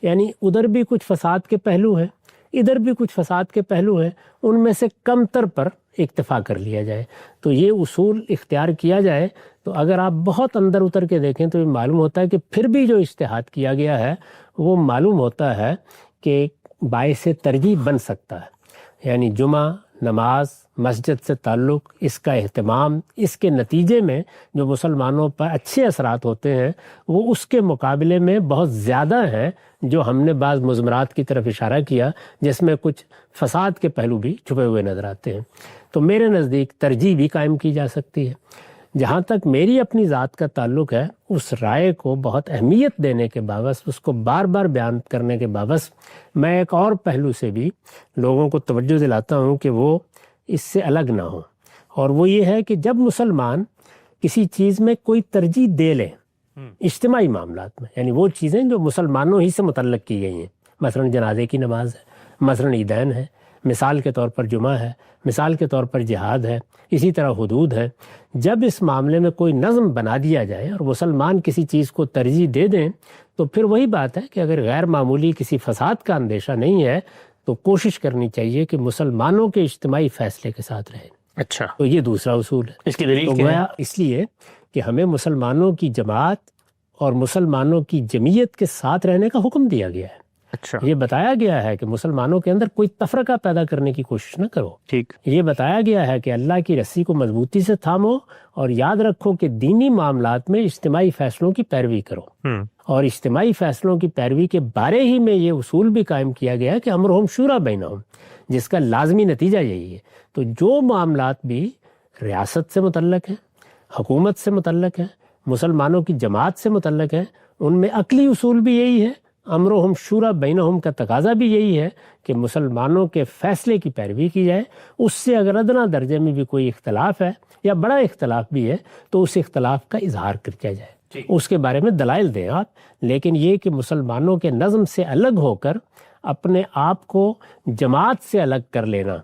یعنی ادھر بھی کچھ فساد کے پہلو ہیں, ادھر بھی کچھ فساد کے پہلو ہیں, ان میں سے کم تر پر اکتفا کر لیا جائے. تو یہ اصول اختیار کیا جائے تو اگر آپ بہت اندر اتر کے دیکھیں تو یہ معلوم ہوتا ہے کہ پھر بھی جو اجتہاد کیا گیا ہے وہ معلوم ہوتا ہے کہ باعث ترجیح بن سکتا ہے. یعنی جمعہ, نماز, مسجد سے تعلق, اس کا اہتمام, اس کے نتیجے میں جو مسلمانوں پر اچھے اثرات ہوتے ہیں وہ اس کے مقابلے میں بہت زیادہ ہیں جو ہم نے بعض مضمرات کی طرف اشارہ کیا جس میں کچھ فساد کے پہلو بھی چھپے ہوئے نظر آتے ہیں. تو میرے نزدیک ترجیح بھی قائم کی جا سکتی ہے. جہاں تک میری اپنی ذات کا تعلق ہے, اس رائے کو بہت اہمیت دینے کے باوجود, اس کو بار بار بیان کرنے کے باوجود, میں ایک اور پہلو سے بھی لوگوں کو توجہ دلاتا ہوں کہ وہ اس سے الگ نہ ہوں, اور وہ یہ ہے کہ جب مسلمان کسی چیز میں کوئی ترجیح دے لیں اجتماعی معاملات میں، یعنی وہ چیزیں جو مسلمانوں ہی سے متعلق کی گئی ہیں، مثلا جنازے کی نماز ہے، مثلا عیدین ہے، مثال کے طور پر جمعہ ہے، مثال کے طور پر جہاد ہے، اسی طرح حدود ہے، جب اس معاملے میں کوئی نظم بنا دیا جائے اور مسلمان کسی چیز کو ترجیح دے دیں تو پھر وہی بات ہے کہ اگر غیر معمولی کسی فساد کا اندیشہ نہیں ہے تو کوشش کرنی چاہیے کہ مسلمانوں کے اجتماعی فیصلے کے ساتھ رہیں۔ اچھا، تو یہ دوسرا اصول ہے۔ اس کی دلیل تو کیا ہے؟ گویا اس لیے کہ ہمیں مسلمانوں کی جماعت اور مسلمانوں کی جمعیت کے ساتھ رہنے کا حکم دیا گیا ہے۔ اچھا، یہ بتایا گیا ہے کہ مسلمانوں کے اندر کوئی تفرقہ پیدا کرنے کی کوشش نہ کرو۔ ٹھیک، یہ بتایا گیا ہے کہ اللہ کی رسی کو مضبوطی سے تھامو اور یاد رکھو کہ دینی معاملات میں اجتماعی فیصلوں کی پیروی کرو، اور اجتماعی فیصلوں کی پیروی کے بارے ہی میں یہ اصول بھی قائم کیا گیا ہے کہ امرہم شورا بینہم، جس کا لازمی نتیجہ یہی ہے۔ تو جو معاملات بھی ریاست سے متعلق ہیں، حکومت سے متعلق ہیں، مسلمانوں کی جماعت سے متعلق ہیں، ان میں عقلی اصول بھی یہی ہے، امرہم شورا بینہم کا تقاضا بھی یہی ہے کہ مسلمانوں کے فیصلے کی پیروی کی جائے۔ اس سے اگر ادنا درجے میں بھی کوئی اختلاف ہے یا بڑا اختلاف بھی ہے تو اس اختلاف کا اظہار کیا جائے، اس کے بارے میں دلائل دیں آپ، لیکن یہ کہ مسلمانوں کے نظم سے الگ ہو کر اپنے آپ کو جماعت سے الگ کر لینا،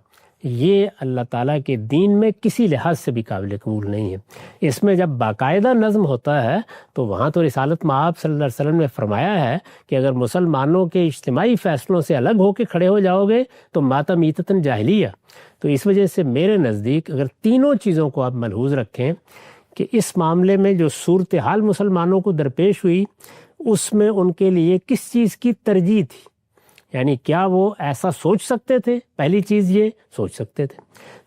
یہ اللہ تعالیٰ کے دین میں کسی لحاظ سے بھی قابل قبول نہیں ہے۔ اس میں جب باقاعدہ نظم ہوتا ہے تو وہاں تو رسالت مآب صلی اللہ علیہ وسلم نے فرمایا ہے کہ اگر مسلمانوں کے اجتماعی فیصلوں سے الگ ہو کے کھڑے ہو جاؤ گے تو ماتمیتتاً جاہلیہ۔ تو اس وجہ سے میرے نزدیک اگر تینوں چیزوں کو آپ ملحوظ رکھیں کہ اس معاملے میں جو صورتحال مسلمانوں کو درپیش ہوئی اس میں ان کے لیے کس چیز کی ترجیح تھی، یعنی کیا وہ ایسا سوچ سکتے تھے؟ پہلی چیز یہ سوچ سکتے تھے۔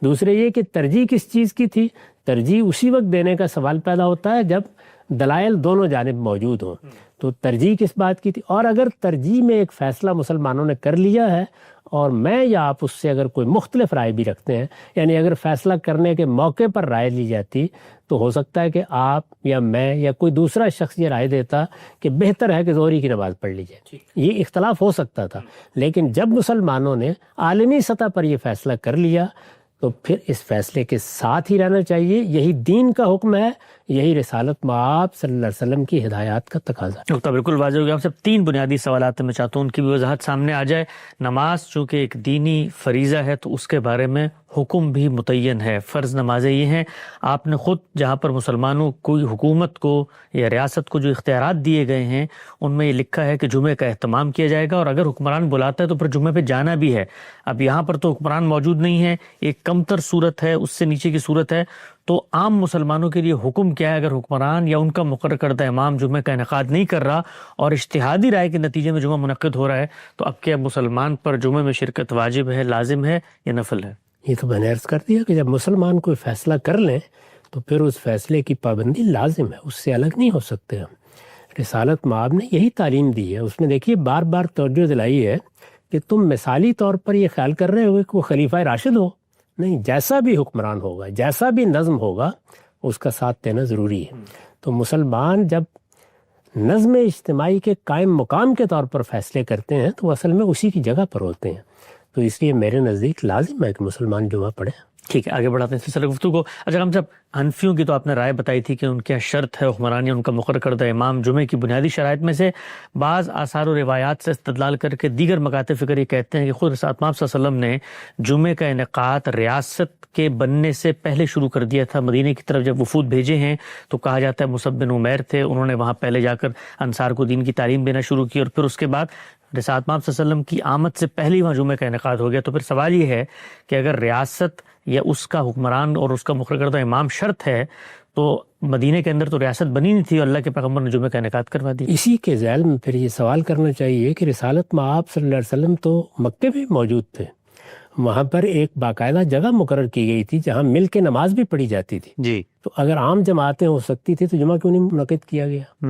دوسرے یہ کہ ترجیح کس چیز کی تھی؟ ترجیح اسی وقت دینے کا سوال پیدا ہوتا ہے جب دلائل دونوں جانب موجود ہوں۔ تو ترجیح کس بات کی تھی؟ اور اگر ترجیح میں ایک فیصلہ مسلمانوں نے کر لیا ہے اور میں یا آپ اس سے اگر کوئی مختلف رائے بھی رکھتے ہیں، یعنی اگر فیصلہ کرنے کے موقع پر رائے لی جاتی تو ہو سکتا ہے کہ آپ یا میں یا کوئی دوسرا شخص یہ رائے دیتا کہ بہتر ہے کہ ظہری کی نماز پڑھ لی جائے، یہ اختلاف ہو سکتا تھا۔ لیکن جب مسلمانوں نے عالمی سطح پر یہ فیصلہ کر لیا تو پھر اس فیصلے کے ساتھ ہی رہنا چاہیے، یہی دین کا حکم ہے، یہی رسالت مآب صلی اللہ علیہ وسلم کی ہدایات کا تقاضا ہے۔ نقطہ بالکل واضح ہو گیا۔ آپ سے تین بنیادی سوالات میں چاہتا ہوں ان کی بھی وضاحت سامنے آ جائے۔ نماز چونکہ ایک دینی فریضہ ہے تو اس کے بارے میں حکم بھی متعین ہے، فرض نمازیں یہ ہیں، آپ نے خود جہاں پر مسلمانوں کو حکومت کو یا ریاست کو جو اختیارات دیے گئے ہیں ان میں یہ لکھا ہے کہ جمعے کا اہتمام کیا جائے گا، اور اگر حکمران بلاتا ہے تو پھر جمعے پہ جانا بھی ہے۔ اب یہاں پر تو حکمران موجود نہیں ہے، ایک کمتر صورت ہے، اس سے نیچے کی صورت ہے، تو عام مسلمانوں کے لیے حکم کیا ہے اگر حکمران یا ان کا مقرر کردہ امام جمعہ کا انعقاد نہیں کر رہا اور اجتہادی رائے کے نتیجے میں جمعہ منعقد ہو رہا ہے تو اب کیا مسلمان پر جمعے میں شرکت واجب ہے، لازم ہے یا نفل ہے؟ یہ تو میں نے عرض کر دیا کہ جب مسلمان کوئی فیصلہ کر لیں تو پھر اس فیصلے کی پابندی لازم ہے، اس سے الگ نہیں ہو سکتے ہم۔ رسالت مآب نے یہی تعلیم دی ہے، اس میں دیکھیے بار بار توجہ دلائی ہے کہ تم مثالی طور پر یہ خیال کر رہے ہو کہ وہ خلیفہ راشد ہو، نہیں، جیسا بھی حکمران ہوگا، جیسا بھی نظم ہوگا اس کا ساتھ دینا ضروری ہے۔ تو مسلمان جب نظم اجتماعی کے قائم مقام کے طور پر فیصلے کرتے ہیں تو وہ اصل میں اسی کی جگہ پر ہوتے ہیں، تو اس لیے میرے نزدیک لازم ہے کہ مسلمان جمعہ پڑھیں۔ ٹھیک ہے، آگے بڑھاتے ہیں سلسلہ گفتگو کو۔ اچھا ہم صاحب، حنفیوں کی تو آپ نے رائے بتائی تھی کہ ان کی شرط ہے حکمران یا ان کا مقرر کردہ امام جمعے کی بنیادی شرائط میں سے بعض آثار و روایات سے استدلال کر کے دیگر مکاتب فکر یہ کہتے ہیں کہ خود رسالت مآب صلی اللہ علیہ وسلم نے جمعے کا انعقاد ریاست کے بننے سے پہلے شروع کر دیا تھا۔ مدینہ کی طرف جب وفود بھیجے ہیں تو کہا جاتا ہے مصعب بن عمیر تھے، انہوں نے وہاں پہلے جا کر انصار کو دین کی تعلیم دینا شروع کی، اور پھر اس کے بعد رسالت مآب صلی اللہ علیہ وسلم کی آمد سے پہلے ہی وہاں جمعہ کا انعقاد ہو گیا۔ تو پھر سوال یہ ہے کہ اگر ریاست یا اس کا حکمران اور اس کا مقرر کردہ امام شرط ہے تو مدینہ کے اندر تو ریاست بنی نہیں تھی اور اللہ کے پیغمبر نے جمعہ کا انعقاد کروا دی۔ اسی کے ذیل میں پھر یہ سوال کرنا چاہیے کہ رسالت مآب صلی اللہ علیہ وسلم تو مکے بھی موجود تھے، وہاں پر ایک باقاعدہ جگہ مقرر کی گئی تھی جہاں مل کے نماز بھی پڑھی جاتی تھی جی، تو اگر عام جماعتیں ہو سکتی تھی تو جمعہ کیوں نہیں منعقد کیا گیا؟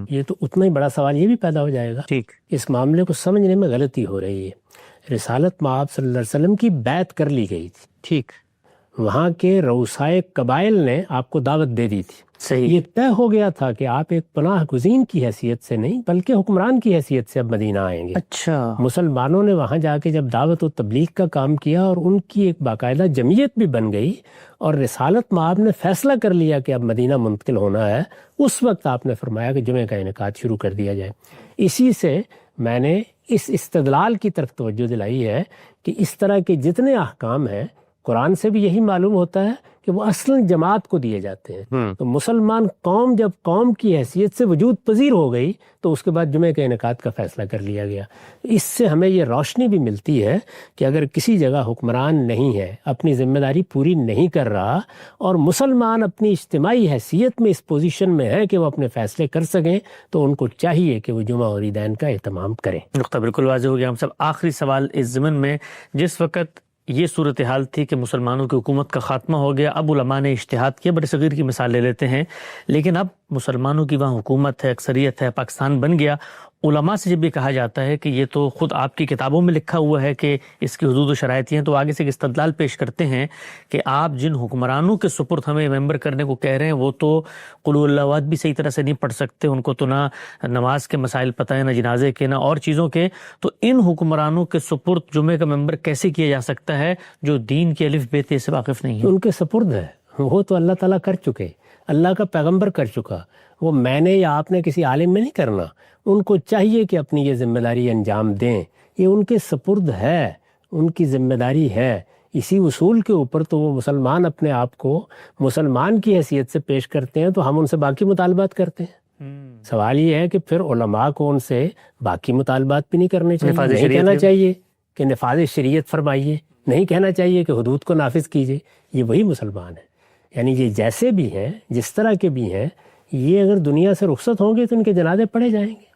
یہ تو اتنا ہی بڑا سوال یہ بھی پیدا ہو جائے گا۔ ٹھیک، اس معاملے کو سمجھنے میں غلطی ہو رہی ہے۔ رسالت مآب صلی اللہ علیہ وسلم کی بیعت کر لی گئی تھی، ٹھیک، وہاں کے رؤسائے قبائل نے آپ کو دعوت دے دی تھی صحیح. یہ طے ہو گیا تھا کہ آپ ایک پناہ گزین کی حیثیت سے نہیں بلکہ حکمران کی حیثیت سے اب مدینہ آئیں گے. اچھا. مسلمانوں نے وہاں جا کے جب دعوت و تبلیغ کا کام کیا اور ان کی ایک باقاعدہ جمعیت بھی بن گئی اور رسالت مآب نے فیصلہ کر لیا کہ اب مدینہ منتقل ہونا ہے، اس وقت آپ نے فرمایا کہ جمعے کا انعقاد شروع کر دیا جائے. اسی سے میں نے اس استدلال کی طرف توجہ دلائی ہے کہ اس طرح کے جتنے احکام ہیں قرآن سے بھی یہی معلوم ہوتا ہے کہ وہ اصلاً جماعت کو دیے جاتے ہیں. تو مسلمان قوم جب قوم کی حیثیت سے وجود پذیر ہو گئی تو اس کے بعد جمعے کے انعقاد کا فیصلہ کر لیا گیا. اس سے ہمیں یہ روشنی بھی ملتی ہے کہ اگر کسی جگہ حکمران نہیں ہے، اپنی ذمہ داری پوری نہیں کر رہا اور مسلمان اپنی اجتماعی حیثیت میں اس پوزیشن میں ہے کہ وہ اپنے فیصلے کر سکیں، تو ان کو چاہیے کہ وہ جمعہ اور عیدین کا اہتمام کریں. نقطہ بالکل واضح ہو گیا. ہم سب آخری سوال اس ضمن میں، جس وقت یہ صورتحال تھی کہ مسلمانوں کی حکومت کا خاتمہ ہو گیا، اب علماء نے اجتہاد کیا، بر صغیر کی مثال لے لیتے ہیں، لیکن اب مسلمانوں کی وہاں حکومت ہے، اکثریت ہے، پاکستان بن گیا. علماء سے جب یہ کہا جاتا ہے کہ یہ تو خود آپ کی کتابوں میں لکھا ہوا ہے کہ اس کی حدود و شرائط ہیں، تو آگے سے ایک استدلال پیش کرتے ہیں کہ آپ جن حکمرانوں کے سپرد ہمیں ممبر کرنے کو کہہ رہے ہیں وہ تو قل هو اللہ احد بھی صحیح طرح سے نہیں پڑھ سکتے، ان کو تو نہ نماز کے مسائل پتہ ہے، نہ جنازے کے، نہ اور چیزوں کے. تو ان حکمرانوں کے سپرد جمعے کا ممبر کیسے کیا جا سکتا ہے جو دین کے الف بے تے سے واقف نہیں ہے؟ ان کے سپرد ہے، وہ تو اللہ تعالیٰ کر چکے، اللہ کا پیغمبر کر چکا. وہ میں نے یا آپ نے کسی عالم میں نہیں کرنا. ان کو چاہیے کہ اپنی یہ ذمہ داری انجام دیں. یہ ان کے سپرد ہے، ان کی ذمہ داری ہے. اسی اصول کے اوپر تو وہ مسلمان اپنے آپ کو مسلمان کی حیثیت سے پیش کرتے ہیں، تو ہم ان سے باقی مطالبات کرتے ہیں. سوال یہ ہے کہ پھر علماء کو ان سے باقی مطالبات بھی نہیں کرنے چاہیے. نہیں کہنا چاہیے کہ نفاذ شریعت فرمائیے، نہیں کہنا چاہیے کہ حدود کو نافذ کیجیے. یہ وہی مسلمان ہیں. یعنی یہ جیسے بھی ہیں، جس طرح کے بھی ہیں، یہ اگر دنیا سے رخصت ہوں گے تو ان کے جنازے پڑھے جائیں گے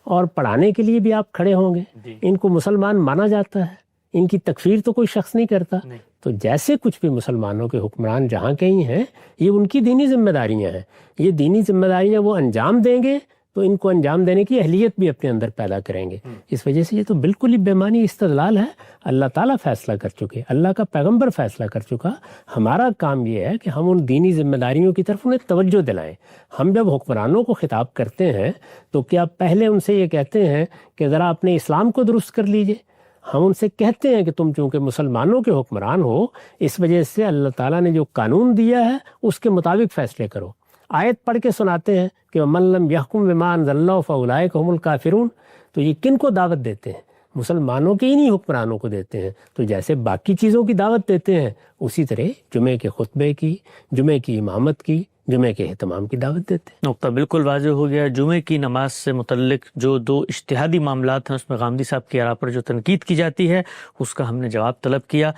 اور پڑھانے کے لیے بھی آپ کھڑے ہوں گے. ان کو مسلمان مانا جاتا ہے، ان کی تکفیر تو کوئی شخص نہیں کرتا. تو جیسے کچھ بھی مسلمانوں کے حکمران جہاں کہیں ہیں، یہ ان کی دینی ذمہ داریاں ہیں. یہ دینی ذمہ داریاں وہ انجام دیں گے تو ان کو انجام دینے کی اہلیت بھی اپنے اندر پیدا کریں گے. اس وجہ سے یہ تو بالکل ہی بے معنی استدلال ہے. اللہ تعالیٰ فیصلہ کر چکے، اللہ کا پیغمبر فیصلہ کر چکا. ہمارا کام یہ ہے کہ ہم ان دینی ذمہ داریوں کی طرف انہیں توجہ دلائیں. ہم جب حکمرانوں کو خطاب کرتے ہیں تو کیا پہلے ان سے یہ کہتے ہیں کہ ذرا اپنے اسلام کو درست کر لیجئے؟ ہم ان سے کہتے ہیں کہ تم چونکہ مسلمانوں کے حکمران ہو، اس وجہ سے اللہ تعالیٰ نے جو قانون دیا ہے اس کے مطابق فیصلے کرو. آیت پڑھ کے سناتے ہیں کہ وَمَن لَّمْ يَحْكُم بِمَا أَنزَلَ اللَّهُ فَأُولَٰئِكَ هُمُ الْكَافِرُونَ. تو یہ کن کو دعوت دیتے ہیں؟ مسلمانوں کے انہی حکمرانوں کو دیتے ہیں. تو جیسے باقی چیزوں کی دعوت دیتے ہیں، اسی طرح جمعے کے خطبے کی، جمعے کی امامت کی، جمعے کے اہتمام کی دعوت دیتے ہیں. نقطہ بالکل واضح ہو گیا. جمعے کی نماز سے متعلق جو دو اجتہادی معاملات ہیں اس میں غامدی صاحب کی آراء پر جو تنقید کی جاتی ہے اس کا ہم نے جواب طلب کیا.